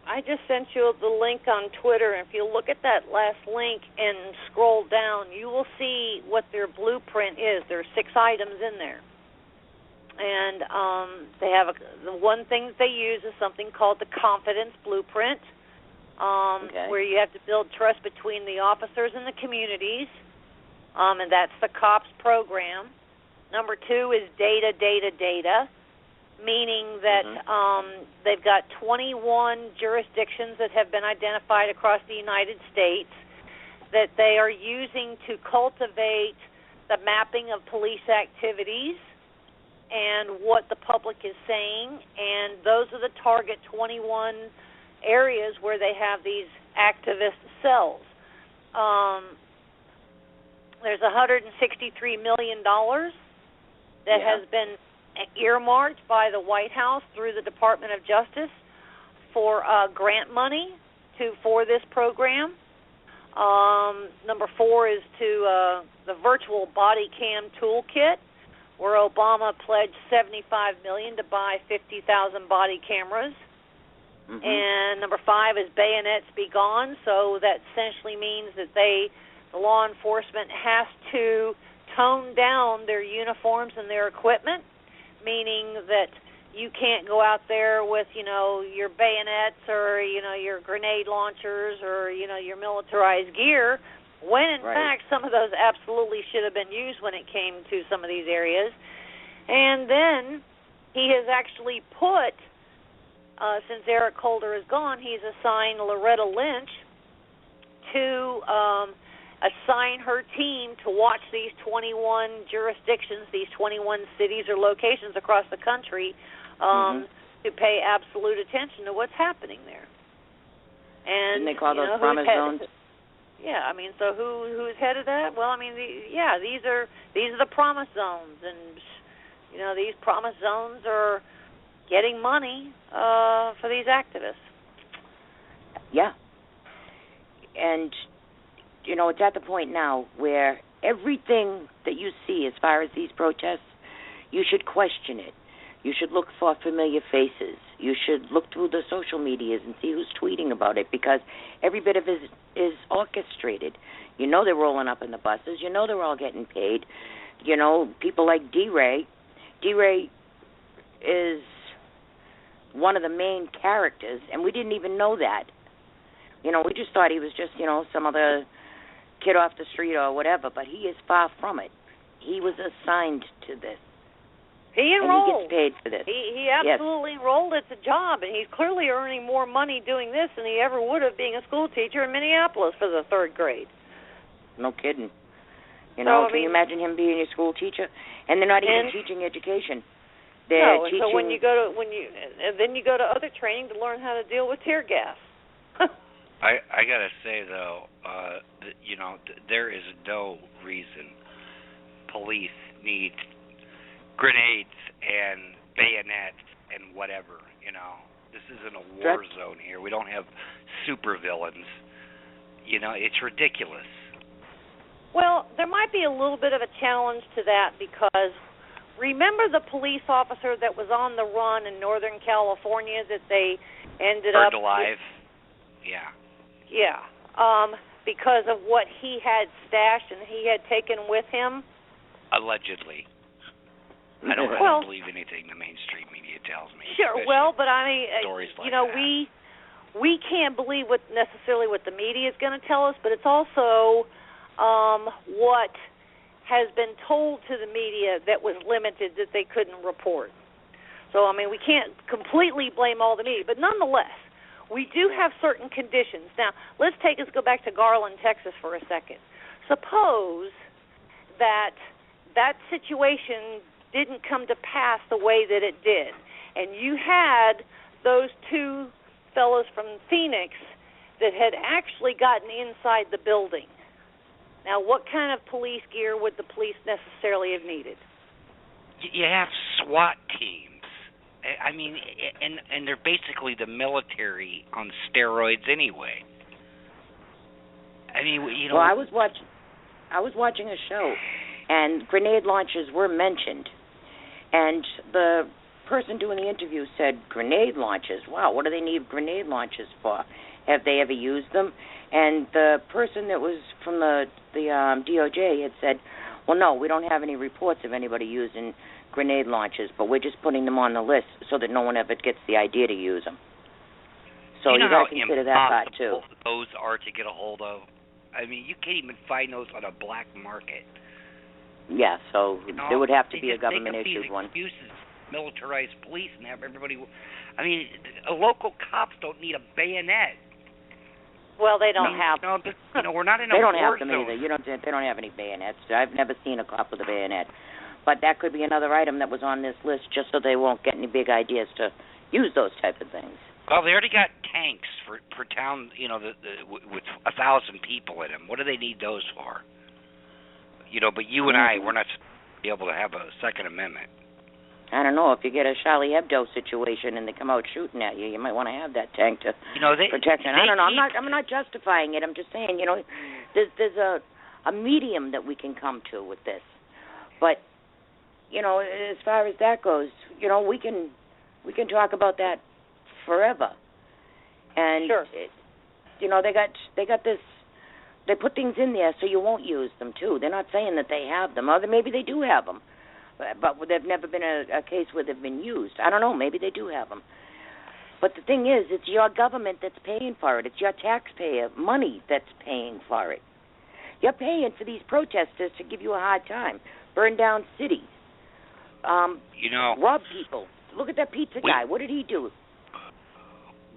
I just sent you the link on Twitter, and if you look at that last link and scroll down, you will see what their blueprint is. There are 6 items in there. And they have the one thing that they use is something called the confidence blueprint, where you have to build trust between the officers and the communities, and that's the COPS program. Number 2 is data, meaning that they've got 21 jurisdictions that have been identified across the United States that they are using to cultivate the mapping of police activities and what the public is saying, and those are the target 21 areas where they have these activist cells. There's $163 million that has been earmarked by the White House through the Department of Justice for grant money for this program. Number 4 is to the virtual body cam toolkit, where Obama pledged $75 million to buy 50,000 body cameras. And number 5 is bayonets be gone. So that essentially means that the law enforcement has to tone down their uniforms and their equipment, meaning that you can't go out there with, your bayonets or, your grenade launchers or, your militarized gear, when in fact some of those absolutely should have been used when it came to some of these areas. And then he has actually put, since Eric Holder is gone, he's assigned Loretta Lynch to assign her team to watch these 21 jurisdictions, these 21 cities or locations across the country, to pay absolute attention to what's happening there. And didn't they call those promise zones? Yeah, so who's head of that? Well, these are the promise zones, and these promise zones are getting money for these activists. Yeah, and it's at the point now where everything that you see as far as these protests, you should question it. You should look for familiar faces. You should look through the social medias and see who's tweeting about it, because every bit of it is orchestrated. They're rolling up in the buses. They're all getting paid. People like DeRay. DeRay is one of the main characters, and we didn't even know that. We just thought he was just, some other kid off the street or whatever, but he is far from it. He was assigned to this. He enrolled. And he gets paid for this. He absolutely enrolled. It's a job, and he's clearly earning more money doing this than he ever would have being a school teacher in Minneapolis for the 3rd grade. No kidding. Can you imagine him being a school teacher? And they're not even teaching education. They're teaching. So when you go to other training to learn how to deal with tear gas. I gotta say though, there is no reason police need grenades and bayonets and whatever. This isn't a war zone here. We don't have supervillains. It's ridiculous. Well, there might be a little bit of a challenge to that, because remember the police officer that was on the run in Northern California that they ended burned alive? Yeah. Yeah. Because of what he had stashed and he had taken with him? Allegedly. I don't believe anything the mainstream media tells me. Sure, but stories like we can't believe necessarily what the media is going to tell us, but it's also what has been told to the media that was limited, that they couldn't report. So, we can't completely blame all the media, but nonetheless, we do have certain conditions. Now, let's go back to Garland, Texas for a second. Suppose that situation didn't come to pass the way that it did, and you had those 2 fellows from Phoenix that had actually gotten inside the building. Now, what kind of police gear would the police necessarily have needed? You have SWAT teams. I mean, and they're basically the military on steroids anyway. I mean, you know. Well, I was watching a show, and grenade launchers were mentioned, and the person doing the interview said, "Grenade launchers? Wow, what do they need grenade launchers for? Have they ever used them?" And the person that was from the DOJ had said, "Well, no, we don't have any reports of anybody using grenade launchers, but we're just putting them on the list so that no one ever gets the idea to use them." So you got to consider that part too. Those are to get a hold of. I mean, you can't even find those on a black market. Yeah, so there would have to be a government-issued one. Excuses, militarized police, and have everybody. I mean, local cops don't need a bayonet. Well, they don't have. We're not in a They don't war have them zone. either. They don't have any bayonets. I've never seen a cop with a bayonet. But that could be another item that was on this list, just so they won't get any big ideas to use those type of things. Well, they already got tanks for town, with 1,000 people in them. What do they need those for? But you and I, we're not be able to have a Second Amendment. I don't know. If you get a Charlie Hebdo situation and they come out shooting at you, you might want to have that tank to protect. And I don't know. I'm not justifying it. I'm just saying, there's a medium that we can come to with this. But as far as that goes, we can talk about that forever. And sure. They got this. They put things in there so you won't use them too. They're not saying that they have them, or maybe they do have them, but there've never been a case where they've been used. I don't know. Maybe they do have them. But the thing is, it's your government that's paying for it. It's your taxpayer money that's paying for it. You're paying for these protesters to give you a hard time, burn down cities, rob people. Look at that pizza guy. What did he do?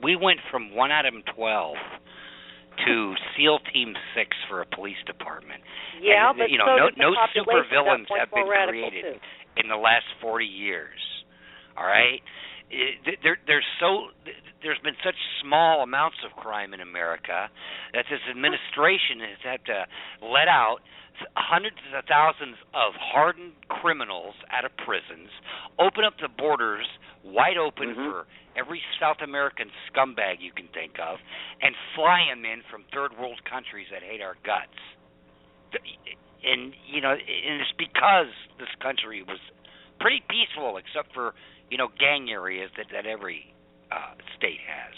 We went from 1 out of 12 to SEAL Team 6 for a police department. Yeah, and, but no supervillains have been created in the last 40 years. All right, there's been such small amounts of crime in America that this administration has had to let out hundreds of thousands of hardened criminals out of prisons, open up the borders wide open for every South American scumbag you can think of, and fly them in from third world countries that hate our guts. And and it's because this country was pretty peaceful, except for gang areas that every state has.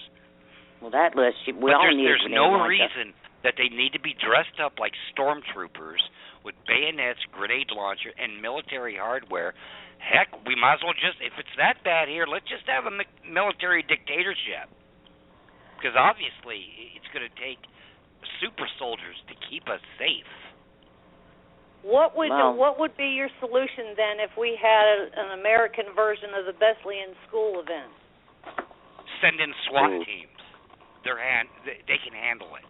Well, that list there's no reason that they need to be dressed up like stormtroopers with bayonets, grenade launcher, and military hardware. Heck, we might as well if it's that bad here, let's just have a military dictatorship. Because obviously it's going to take super soldiers to keep us safe. What would be your solution then if we had an American version of the Wesleyan school event? Send in SWAT teams. They can handle it.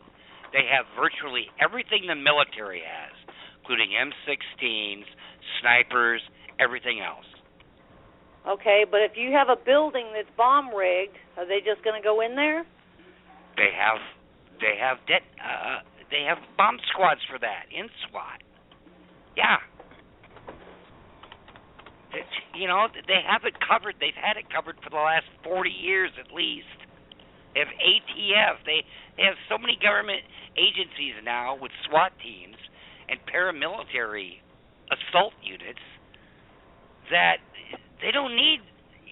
They have virtually everything the military has, including M16s, snipers, everything else. Okay, but if you have a building that's bomb rigged, are they just going to go in there? They have bomb squads for that in SWAT. Yeah. They have it covered. They've had it covered for the last 40 years at least. They have ATF. They have so many government agencies now with SWAT teams and paramilitary assault units that they don't need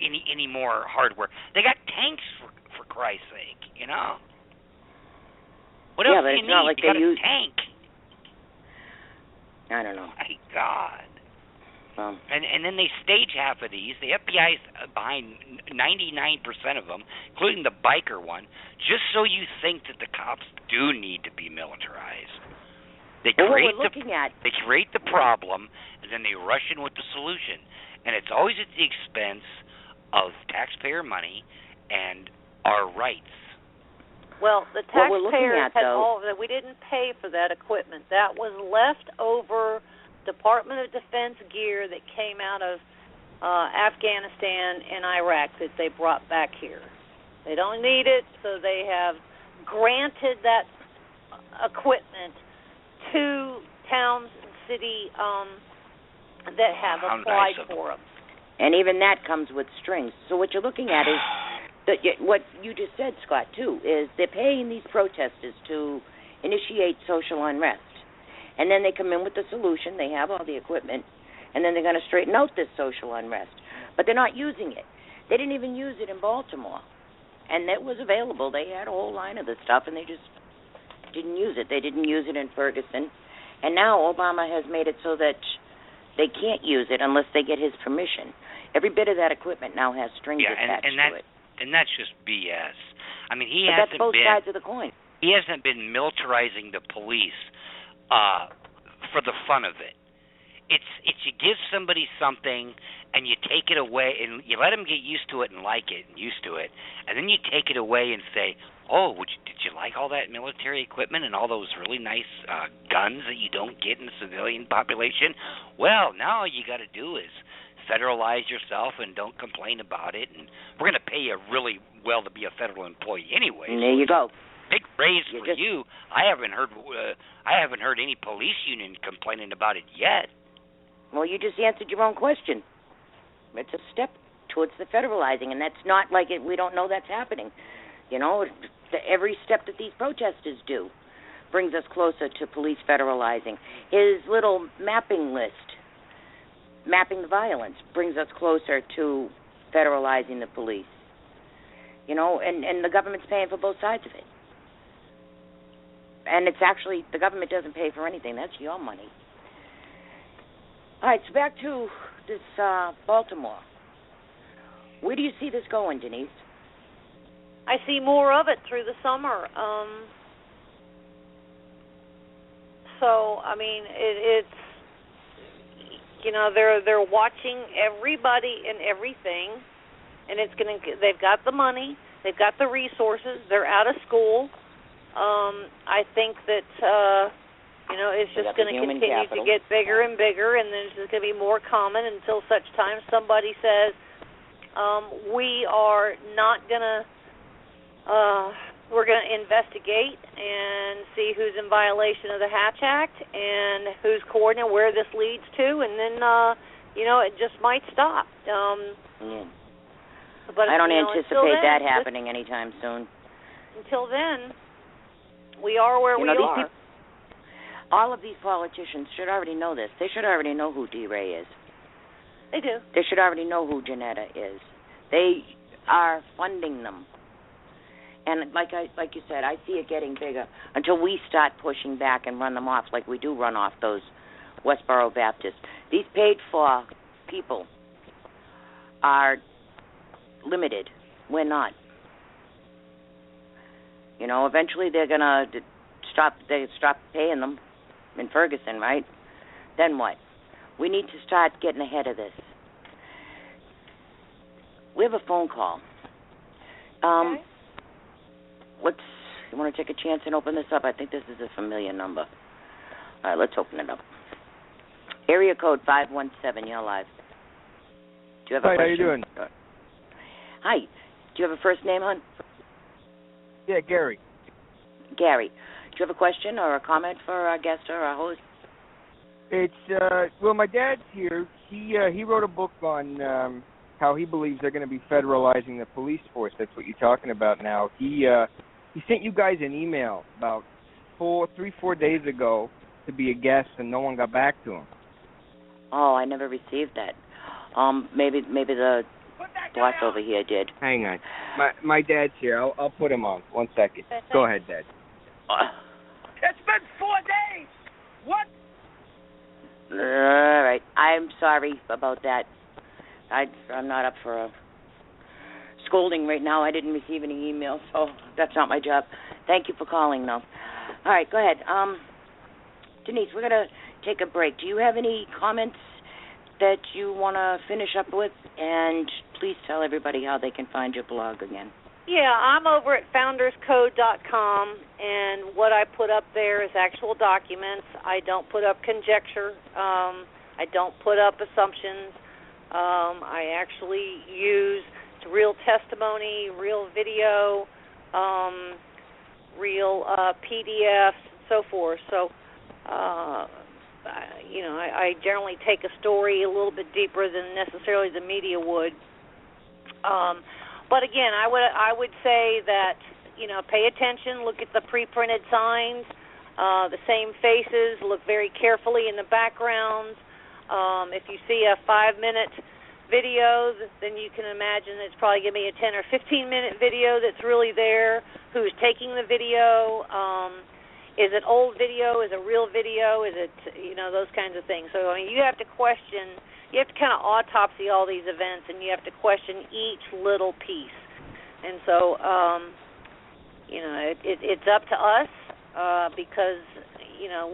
any more hardware. They got tanks for Christ's sake, What else do you need? Not like you got a tank. I don't know. My God. And then they stage half of these. The FBI's behind 99% of them, including the biker one, just so you think that the cops do need to be militarized. They create the problem, and then they rush in with the solution. And it's always at the expense of taxpayer money and our rights. Well, the taxpayers had all of it. We didn't pay for that equipment. That was leftover Department of Defense gear that came out of Afghanistan and Iraq that they brought back here. They don't need it, so they have granted that equipment to towns and city that have applied for them. And even that comes with strings. So what you're looking at is what you just said, Scott, too, is they're paying these protesters to initiate social unrest. And then they come in with the solution. They have all the equipment. And then they're going to straighten out this social unrest. But they're not using it. They didn't even use it in Baltimore. And it was available. They had a whole line of the stuff, and they just didn't use it. They didn't use it in Ferguson. And now Obama has made it so that they can't use it unless they get his permission. Every bit of that equipment now has strings attached to it. And that's just BS. I mean, that's both sides of the coin. He hasn't been militarizing the police for the fun of it. It's you give somebody something and you take it away and you let them get used to it and like it and used to it, and then you take it away and say, oh, did you like all that military equipment and all those really nice guns that you don't get in the civilian population? Well, now all you got to do is federalize yourself and don't complain about it, and we're going to pay you really well to be a federal employee anyway. And there you go. Big raise for you. I haven't heard any police union complaining about it yet. Well, you just answered your own question. It's a step towards the federalizing, and that's not like it. We don't know that's happening. You know, every step that these protesters do brings us closer to police federalizing. His little mapping list, mapping the violence, brings us closer to federalizing the police. You know, and the government's paying for both sides of it. And it's actually, the government doesn't pay for anything. That's your money. All right, so back to this Baltimore. Where do you see this going, Denise? I see more of it through the summer. So, I mean, it's, you know, they're watching everybody and everything, and they've got the money, they've got the resources, they're out of school. I think that you know, it's just going to continue to get bigger and bigger, and then it's just going to be more common until such time somebody says, we are not going to, we're going to investigate and see who's in violation of the Hatch Act and who's coordinating, where this leads to, and then, you know, it just might stop. But I don't anticipate that happening anytime soon. Until then, we are where we are. All of these politicians should already know this. They should already know who DeRay is. They do. They should already know who Janetta is. They are funding them. And like you said, I see it getting bigger until we start pushing back and run them off like we do run off those Westboro Baptists. These paid-for people are limited. We're not. You know, eventually they're going to stop paying them in Ferguson, right? Then what? We need to start getting ahead of this. We have a phone call. Okay. You want to take a chance and open this up? I think this is a familiar number. All right, let's open it up. Area code 517, you're live. Do you have a question? Hi, how you doing? Hi. Do you have a first name, hon? Yeah, Gary. Gary. Do you have a question or a comment for our guest or our host? It's well, my dad's here. He wrote a book on how he believes they're going to be federalizing the police force. That's what you're talking about now. He sent you guys an email about 4 days ago to be a guest, and no one got back to him. Oh, I never received that. Maybe the boss over here did. Hang on. My dad's here. I'll put him on. 1 second. Go ahead, Dad. It's been 4 days. What? All right. I'm sorry about that. I'm not up for a scolding right now. I didn't receive any emails, so that's not my job. Thank you for calling, though. All right, go ahead. Denise, we're going to take a break. Do you have any comments that you want to finish up with? And please tell everybody how they can find your blog again. Yeah, I'm over at founderscode.com, and what I put up there is actual documents. I don't put up conjecture. I don't put up assumptions. I actually use real testimony, real video, real PDFs, and so forth. So, I generally take a story a little bit deeper than necessarily the media would. But again, I would say that, pay attention, look at the pre-printed signs, the same faces, look very carefully in the backgrounds. If you see a 5-minute video, then you can imagine it's probably going to be a 10 or 15-minute video that's really there. Who's taking the video? Is it old video? Is it real video? Is it, those kinds of things. So, you have to question, you have to kind of autopsy all these events, and you have to question each little piece. And so, it's up to us because,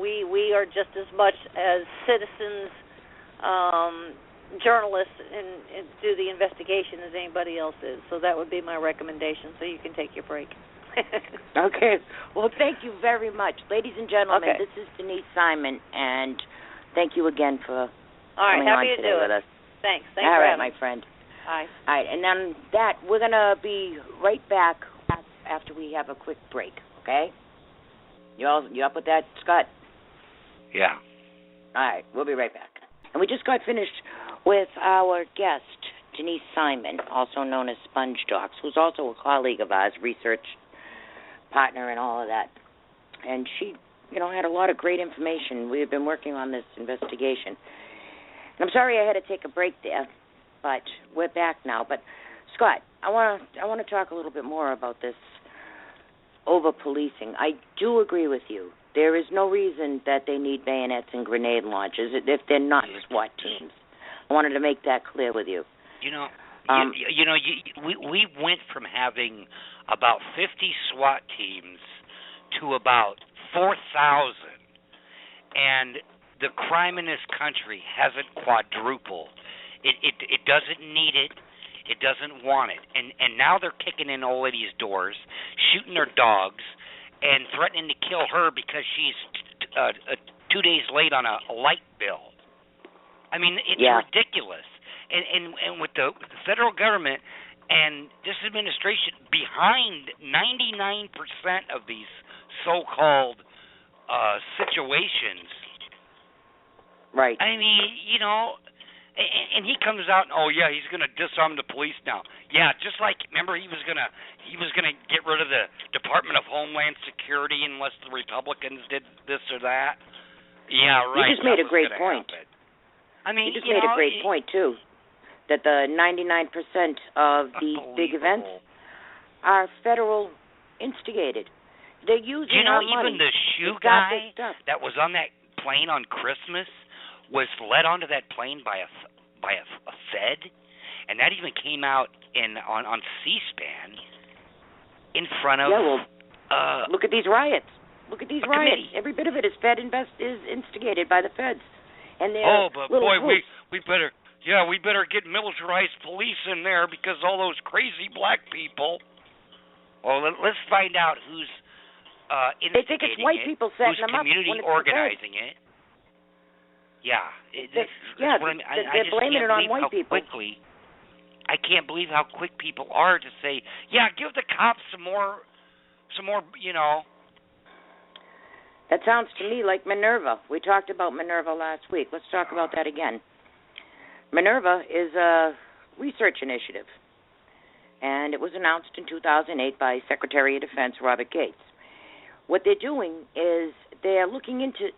we are just as much as citizens, journalists, and do the investigation as anybody else is. So that would be my recommendation, so you can take your break. Okay. Well, thank you very much. Ladies and gentlemen, Okay. This is Denise Simon, and thank you again for All right, coming happy on to today do it. with us. Thanks. All for right, having my me. friend. Bye. All right, and then that, we're going to be right back after we have a quick break, okay? You up with that, Scott? Yeah. All right, we'll be right back. And we just got finished with our guest, Denise Simon, also known as Sponge Docs, who's also a colleague of ours, research partner and all of that. And she, had a lot of great information. We have been working on this investigation. And I'm sorry I had to take a break there, but we're back now. But, Scott, I want to talk a little bit more about this over-policing. I do agree with you. There is no reason that they need bayonets and grenade launchers if they're not SWAT teams. I wanted to make that clear with you. We went from having about 50 SWAT teams to about 4,000, and the crime in this country hasn't quadrupled. It doesn't need it. It doesn't want it. And now they're kicking in old ladies' doors, shooting their dogs, and threatening to kill her because she's 2 days late on a light bill. I mean, it's ridiculous. And with the federal government and this administration behind 99% of these so-called situations. Right. I mean, and he comes out and he's going to disarm the police now. Yeah, just like remember he was going to get rid of the Department of Homeland Security unless the Republicans did this or that. Yeah, right. You just made a great point. I mean, you just made a great point too. That the 99% of these big events are federal instigated. They're using our money. Even the shoe guy that was on that plane on Christmas was led onto that plane by a Fed, and that even came out on C-SPAN in front of. Yeah, well, look at these riots. Look at these riots. Committee. Every bit of it is is instigated by the feds, and they're but little boy, groups. we better get militarized police in there because all those crazy black people. Well, let's find out who's instigating they think it's white people setting who's them up community when it's organizing it. Yeah, they're blaming it on white people. I can't believe how quick people are to say, give the cops some more. That sounds to me like Minerva. We talked about Minerva last week. Let's talk about that again. Minerva is a research initiative, and it was announced in 2008 by Secretary of Defense Robert Gates. What they're doing is they're looking into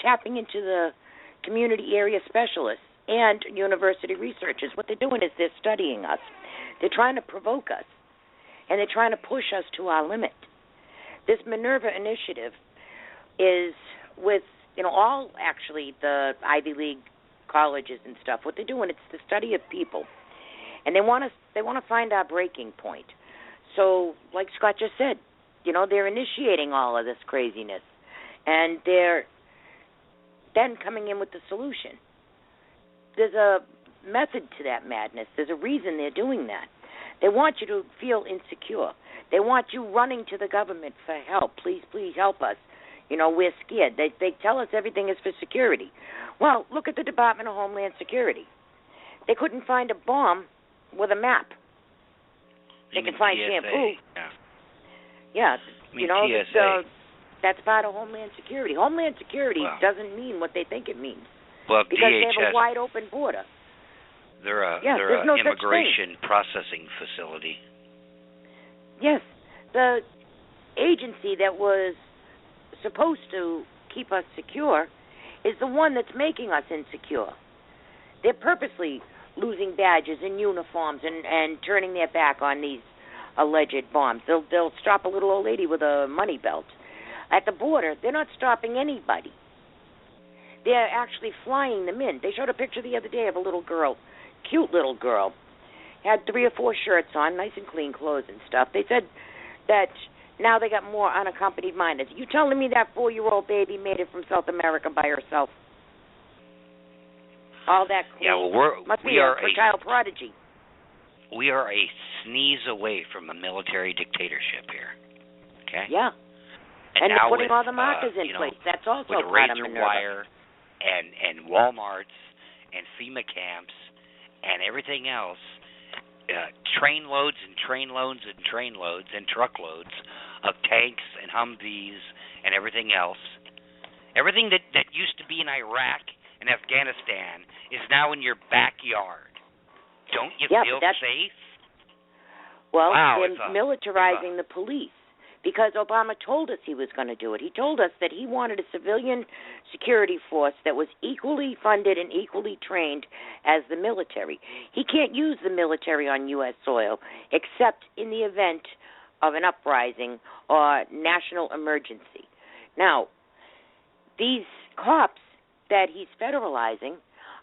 tapping into the community area specialists and university researchers. What they're doing is they're studying us. They're trying to provoke us, and they're trying to push us to our limit. This Minerva initiative is with all actually the Ivy League colleges and stuff. What they're doing, it's the study of people, and they want to find our breaking point. So, like Scott just said, they're initiating all of this craziness, and they're then coming in with the solution. There's a method to that madness. There's a reason they're doing that. They want you to feel insecure. They want you running to the government for help. Please, please help us. We're scared. They tell us everything is for security. Well, look at the Department of Homeland Security. They couldn't find a bomb with a map. They can find shampoo. Yeah. I mean, TSA. That's part of Homeland Security. Homeland Security doesn't mean what they think it means. Well, because DHS, they have a wide open border. They're an no immigration processing facility. Yes, the agency that was supposed to keep us secure is the one that's making us insecure. They're purposely losing badges and uniforms and turning their back on these alleged bombs. They'll stop a little old lady with a money belt. At the border, they're not stopping anybody. They're actually flying them in. They showed a picture the other day of a little girl, cute little girl, had 3 or 4 shirts on, nice and clean clothes and stuff. They said that now they got more unaccompanied minors. You telling me that 4-year-old baby made it from South America by herself? All that clean. Yeah, well, must be a child prodigy. We are a sneeze away from a military dictatorship here. Okay? Yeah. And now putting with, all the markers in place. That's also with part of razor Minerva. wire and Walmarts and FEMA camps and everything else, train loads and train loads and train loads and truckloads of tanks and Humvees and everything else. Everything that used to be in Iraq and Afghanistan is now in your backyard. Don't you feel safe? Well, they're militarizing the police because Obama told us he was going to do it. He told us that he wanted a civilian security force that was equally funded and equally trained as the military. He can't use the military on U.S. soil except in the event of an uprising or national emergency. Now, these cops that he's federalizing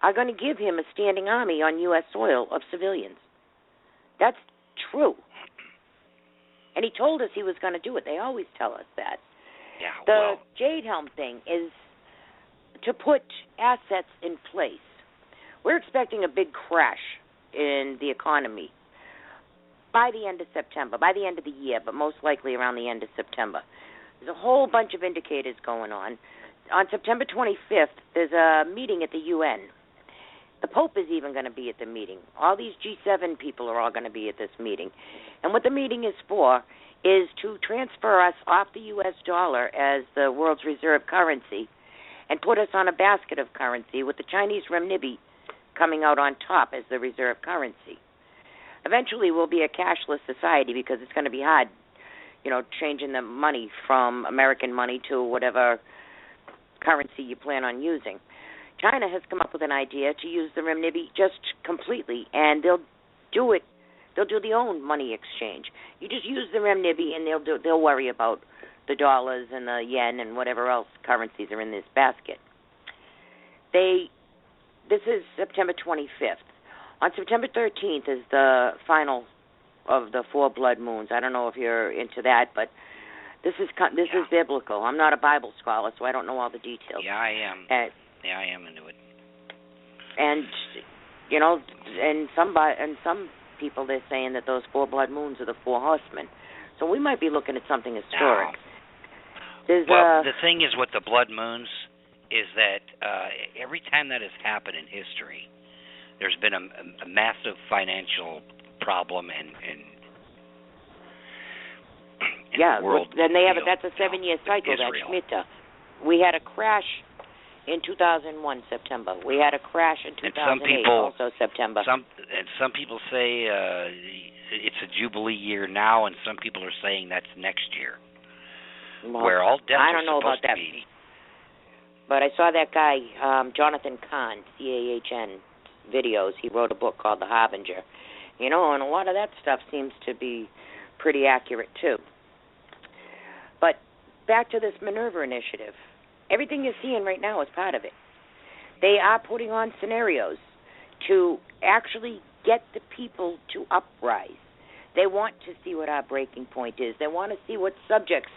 are going to give him a standing army on U.S. soil of civilians. That's true. And he told us he was going to do it. They always tell us that. Yeah, the Jade Helm thing is to put assets in place. We're expecting a big crash in the economy by the end of September, by the end of the year, but most likely around the end of September. There's a whole bunch of indicators going on. On September 25th, there's a meeting at the UN. The Pope is even going to be at the meeting. All these G7 people are all going to be at this meeting. And what the meeting is for is to transfer us off the U.S. dollar as the world's reserve currency and put us on a basket of currency with the Chinese renminbi coming out on top as the reserve currency. Eventually, we'll be a cashless society because it's going to be hard, changing the money from American money to whatever currency you plan on using. China has come up with an idea to use the renminbi just completely, and they'll do it. They'll do their own money exchange. You just use the renminbi, and they'll worry about the dollars and the yen and whatever else currencies are in this basket. This is September 25th. On September 13th is the final of the 4 blood moons. I don't know if you're into that, but this is biblical. I'm not a Bible scholar, so I don't know all the details. Yeah, I am. I am into it. And and some people, they're saying that those 4 blood moons are the 4 horsemen. So we might be looking at something historic. The thing is with the blood moons is that every time that has happened in history, there's been a massive financial problem and world. Then they have that's a 7-year cycle. That Shemitah. We had a crash in 2001 September. We had a crash in 2008 also September. Some people say it's a jubilee year now, and some people are saying that's next year. Well, where all deaths I don't know about that. But I saw that guy, Jonathan Cahn, C-A-H-N, videos. He wrote a book called The Harbinger. And a lot of that stuff seems to be pretty accurate, too. But back to this Minerva initiative. Everything you're seeing right now is part of it. They are putting on scenarios to actually get the people to uprise. They want to see what our breaking point is. They want to see what subjects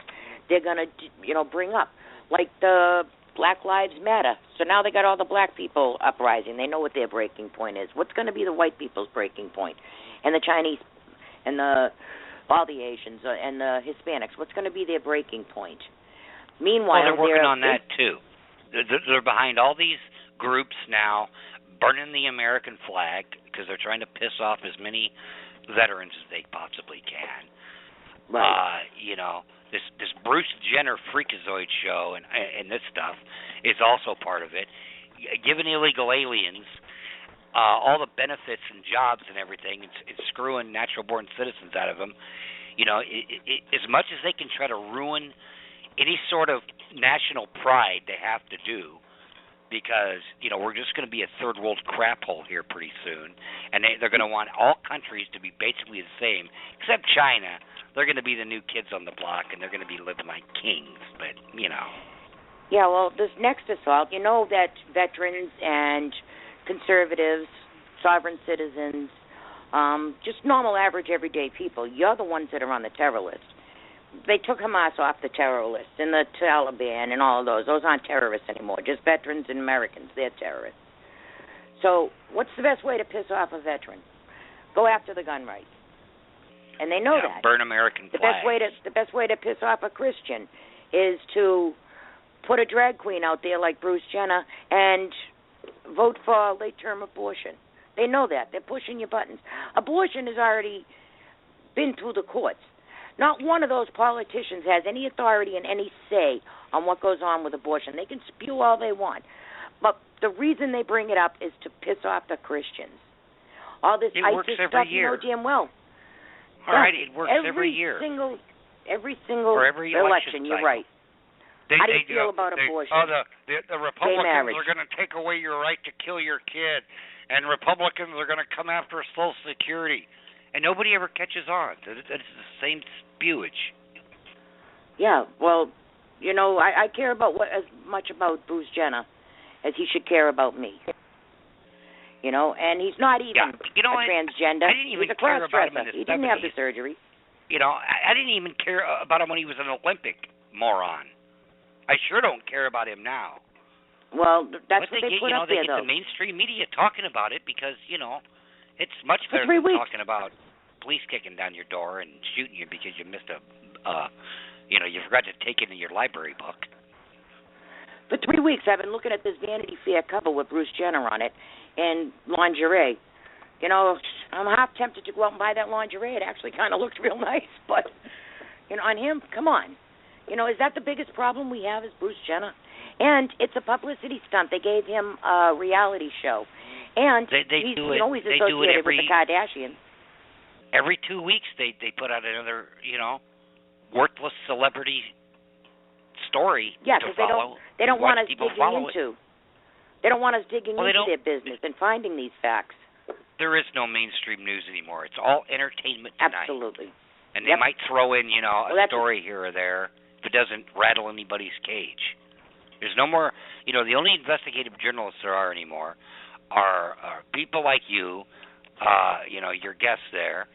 they're going to, bring up, like the Black Lives Matter. So now they got all the black people uprising. They know what their breaking point is. What's going to be the white people's breaking point? And the Chinese and all the Asians and the Hispanics. What's going to be their breaking point? Meanwhile, they're working on that too. They're behind all these groups now, burning the American flag because they're trying to piss off as many veterans as they possibly can. Right. this Bruce Jenner freakazoid show and this stuff is also part of it. Giving illegal aliens all the benefits and jobs and everything, it's screwing natural-born citizens out of them. You know, as much as they can try to ruin any sort of national pride, they have to do, because, you know, we're just going to be a third-world crap hole here pretty soon, and they're going to want all countries to be basically the same, except China. They're going to be the new kids on the block, and they're going to be living like kings, but, you know. Yeah, well, this next assault, you know that veterans and conservatives, sovereign citizens, just normal, average, everyday people, you're the ones that are on the terror list. They took Hamas off the terror list, and the Taliban and all of those. Those aren't terrorists anymore, just veterans and Americans. They're terrorists. So what's the best way to piss off a veteran? Go after the gun rights. And they know that. Burn American flags. The best way to piss off a Christian is to put a drag queen out there like Bruce Jenner and vote for late-term abortion. They know that. They're pushing your buttons. Abortion has already been through the courts. Not one of those politicians has any authority and any say on what goes on with abortion. They can spew all they want. But the reason they bring it up is to piss off the Christians. All this ISIS stuff, you know damn well. All right, it works every year. Every single for every election, you're right. How do you feel about abortion? Oh, the Republicans are going to take away your right to kill your kid, and Republicans are going to come after Social Security. And nobody ever catches on. It's the same spewage. Yeah, well, you know, I care about as much about Bruce Jenner as he should care about me. You know, and he's not even a transgender. I didn't even he's a care about him in the 70s. He didn't have the surgery. You know, I didn't even care about him when he was an Olympic moron. I sure don't care about him now. Well, that's what they put up there, though. They get the mainstream media talking about it because, you know, it's much better than talking about police kicking down your door and shooting you because you missed you forgot to take it in your library book. For 3 weeks, I've been looking at this Vanity Fair cover with Bruce Jenner on it in lingerie. You know, I'm half tempted to go out and buy that lingerie. It actually kind of looked real nice, but, you know, on him, come on. You know, is that the biggest problem we have is Bruce Jenner? And it's a publicity stunt. They gave him a reality show. And he's always associated with the Kardashians. Every 2 weeks they put out another, you know, worthless celebrity story to follow. They don't want us digging into. They don't want us digging into their business and finding these facts. There is no mainstream news anymore. It's all entertainment tonight. Absolutely. And they might throw in, you know, a story here or there if it doesn't rattle anybody's cage. There's no more, you know, the only investigative journalists there are anymore are people like you, you know, your guest there,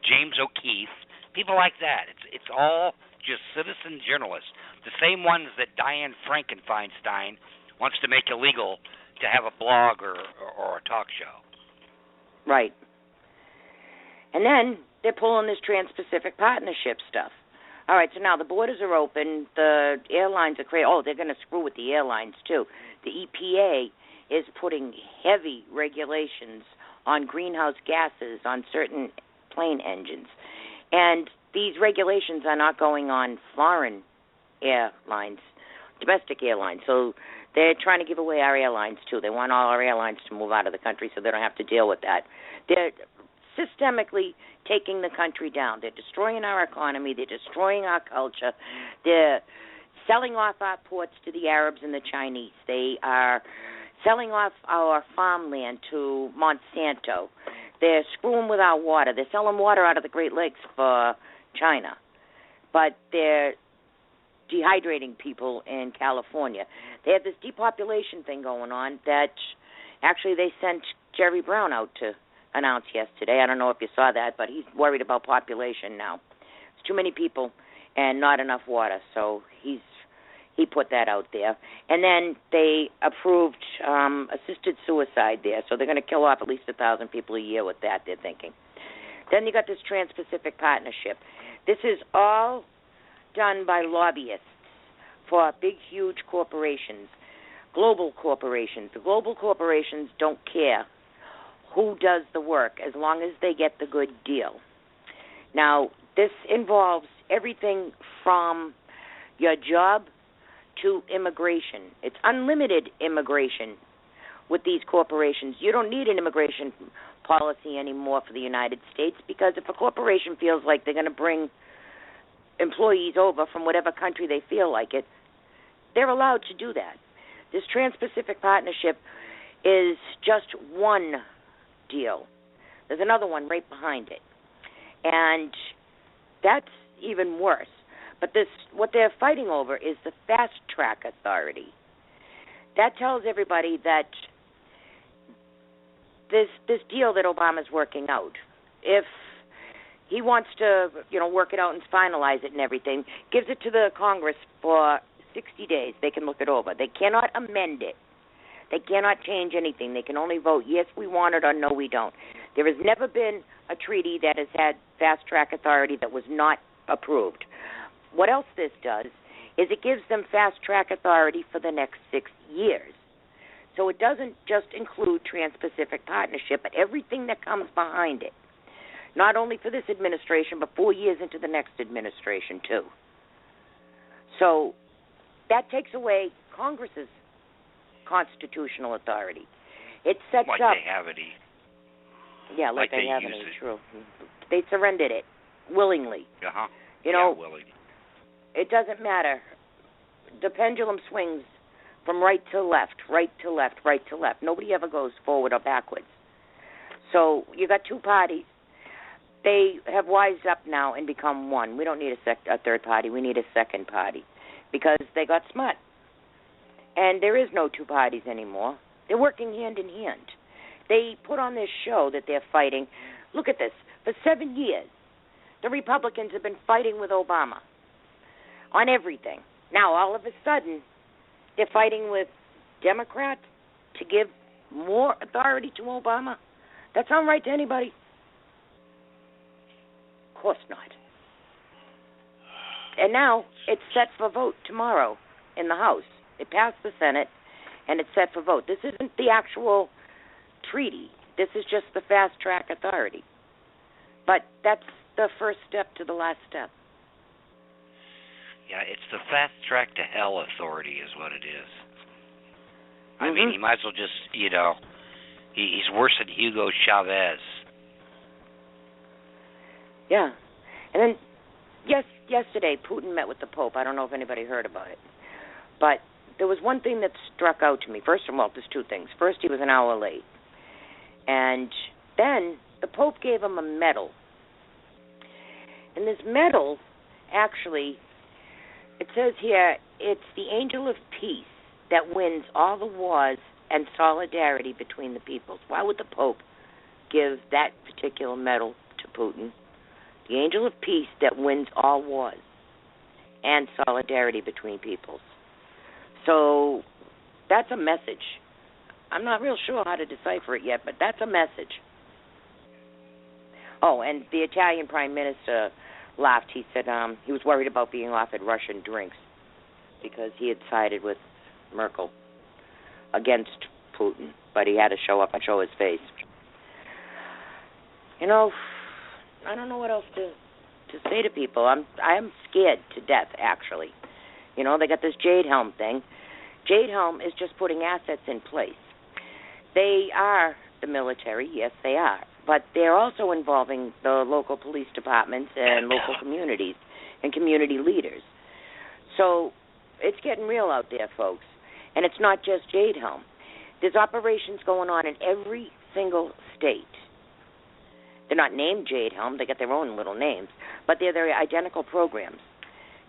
James O'Keefe, people like that. It's all just citizen journalists, the same ones that Dianne Frankenfeinstein wants to make illegal to have a blog or a talk show. Right. And then they're pulling this Trans-Pacific Partnership stuff. All right, so now the borders are open. The airlines are crazy. Oh, they're going to screw with the airlines, too. The EPA is putting heavy regulations on greenhouse gases on certain plane engines. And these regulations are not going on foreign airlines, domestic airlines. So they're trying to give away our airlines, too. They want all our airlines to move out of the country so they don't have to deal with that. They're systemically taking the country down. They're destroying our economy. They're destroying our culture. They're selling off our ports to the Arabs and the Chinese. They are selling off our farmland to Monsanto. They're screwing with our water. They're selling water out of the Great Lakes for China. But they're dehydrating people in California. They have this depopulation thing going on that actually they sent Jerry Brown out to announce yesterday. I don't know if you saw that, but he's worried about population now. There's too many people and not enough water, so he put that out there. And then they approved assisted suicide there, so they're going to kill off at least 1,000 people a year with that, they're thinking. Then you got this Trans-Pacific Partnership. This is all done by lobbyists for big, huge corporations, global corporations. The global corporations don't care who does the work as long as they get the good deal. Now, This involves everything from your job to immigration. It's unlimited immigration with these corporations. You don't need an immigration policy anymore for the United States, because if a corporation feels like they're going to bring employees over from whatever country they feel like it, they're allowed to do that. This Trans-Pacific Partnership is just one deal. There's another one right behind it. And that's even worse. But what they're fighting over is the Fast Track Authority. That tells everybody that this deal that Obama's working out, if he wants to, work it out and finalize it and everything, gives it to the Congress for 60 days. They can look it over. They cannot amend it. They cannot change anything. They can only vote, yes, we want it, or no, we don't. There has never been a treaty that has had fast-track authority that was not approved. What else this does is it gives them fast-track authority for the next 6 years. So it doesn't just include Trans-Pacific Partnership, but everything that comes behind it. Not only for this administration, but 4 years into the next administration, too. So that takes away Congress's constitutional authority. It sets like up... They have any. Yeah, like they have any, true. They surrendered it willingly. Uh-huh. Willingly. It doesn't matter. The pendulum swings from right to left, right to left, right to left. Nobody ever goes forward or backwards. So you got two parties. They have wised up now and become one. We don't need a third party. We need a second party because they got smart. And there is no two parties anymore. They're working hand in hand. They put on this show that they're fighting. Look at this. For 7 years, the Republicans have been fighting with Obama on everything. Now, all of a sudden, they're fighting with Democrats to give more authority to Obama. That sound right to anybody? Of course not. And now it's set for vote tomorrow in the House. It passed the Senate, and it's set for vote. This isn't the actual treaty. This is just the fast-track authority. But that's the first step to the last step. Yeah, it's the fast-track to hell authority is what it is. I Mm-hmm. mean, he might as well just, he's worse than Hugo Chavez. Yeah. And then yesterday, Putin met with the Pope. I don't know if anybody heard about it. But there was one thing that struck out to me. First of all, there's two things. First, he was an hour late. And then the Pope gave him a medal. And this medal, actually, it says here, it's the angel of peace that wins all the wars and solidarity between the peoples. Why would the Pope give that particular medal to Putin? The angel of peace that wins all wars and solidarity between peoples. So that's a message. I'm not real sure how to decipher it yet, but that's a message. Oh, and the Italian Prime Minister laughed. He said he was worried about being offered Russian drinks because he had sided with Merkel against Putin, but he had to show up and show his face. I don't know what else to say to people. I'm scared to death, actually. They got this Jade Helm thing. Jade Helm is just putting assets in place. They are the military, yes, they are, but they're also involving the local police departments and local communities and community leaders. So it's getting real out there, folks. And it's not just Jade Helm. There's operations going on in every single state. They're not named Jade Helm. They got their own little names, but they're identical programs.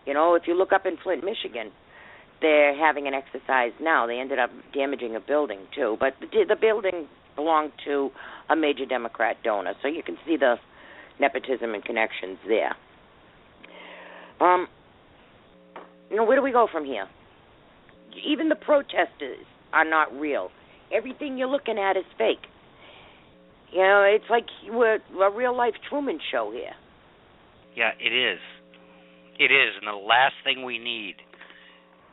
If you look up in Flint, Michigan, they're having an exercise now. They ended up damaging a building, too. But the building belonged to a major Democrat donor, so you can see the nepotism and connections there. Where do we go from here? Even the protesters are not real. Everything you're looking at is fake. It's like we're a real-life Truman Show here. Yeah, it is. It is, and the last thing we need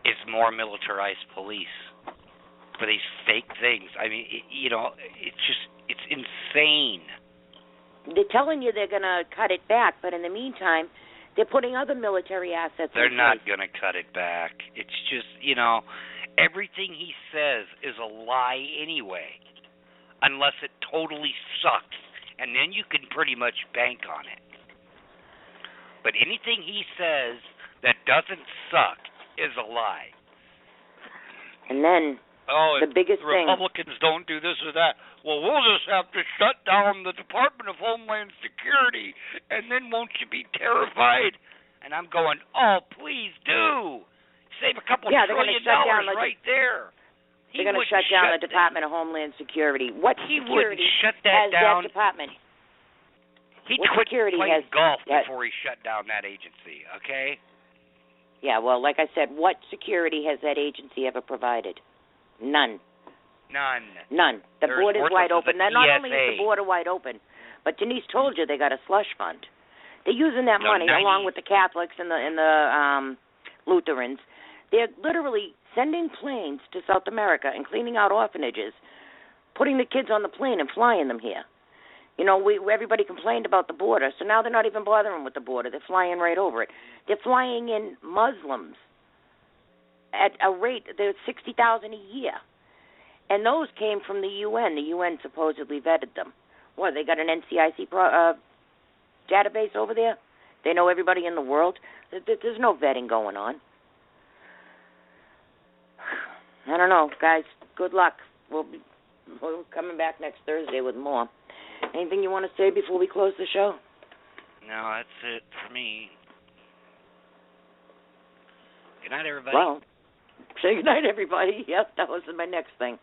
is more militarized police for these fake things. I mean, it's insane. They're telling you they're going to cut it back, but in the meantime, they're putting other military assets They're in not place. going to cut it back. It's just, everything he says is a lie anyway, unless it totally sucks, and then you can pretty much bank on it. But anything he says that doesn't suck is a lie. And then the biggest thing... Republicans don't do this or that. Well, we'll just have to shut down the Department of Homeland Security, and then won't you be terrified? And I'm going, oh, please do. Save a couple $1 trillion right there. They're going to shut down the Department of Homeland Security. What security shut that has down? That department? He quit playing golf before he shut down that agency, okay? Yeah, well, like I said, what security has that agency ever provided? None. The border's wide open. Not only is the border wide open, but Denise told you they got a slush fund. They're using that money along with the Catholics and the Lutherans. They're literally sending planes to South America and cleaning out orphanages, putting the kids on the plane and flying them here. Everybody complained about the border, so now they're not even bothering with the border. They're flying right over it. They're flying in Muslims at a rate, they're 60,000 a year. And those came from the UN. The UN supposedly vetted them. What, they got an NCIC database over there? They know everybody in the world? There's no vetting going on. I don't know, guys. Good luck. We're coming back next Thursday with more. Anything you want to say before we close the show? No, that's it for me. Good night, everybody. Well, say good night, everybody. Yep, that was my next thing.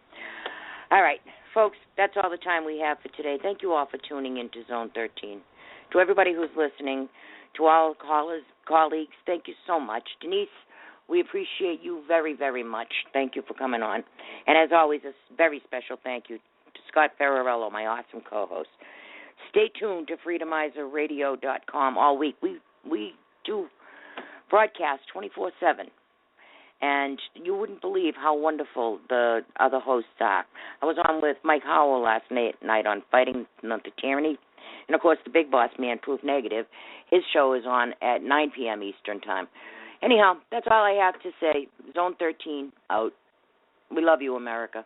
All right, folks, that's all the time we have for today. Thank you all for tuning in to Zone 13. To everybody who's listening, to all colleagues, thank you so much. Denise, we appreciate you very, very much. Thank you for coming on. And as always, a very special thank you to Scott Ferrarello, my awesome co-host. Stay tuned to freedomizerradio.com all week. We do broadcast 24/7. And you wouldn't believe how wonderful the other hosts are. I was on with Mike Howell last night on Fighting the Tyranny. And, of course, the big boss man, Proof Negative. His show is on at 9 p.m. Eastern Time. Anyhow, that's all I have to say. Zone 13 out. We love you, America.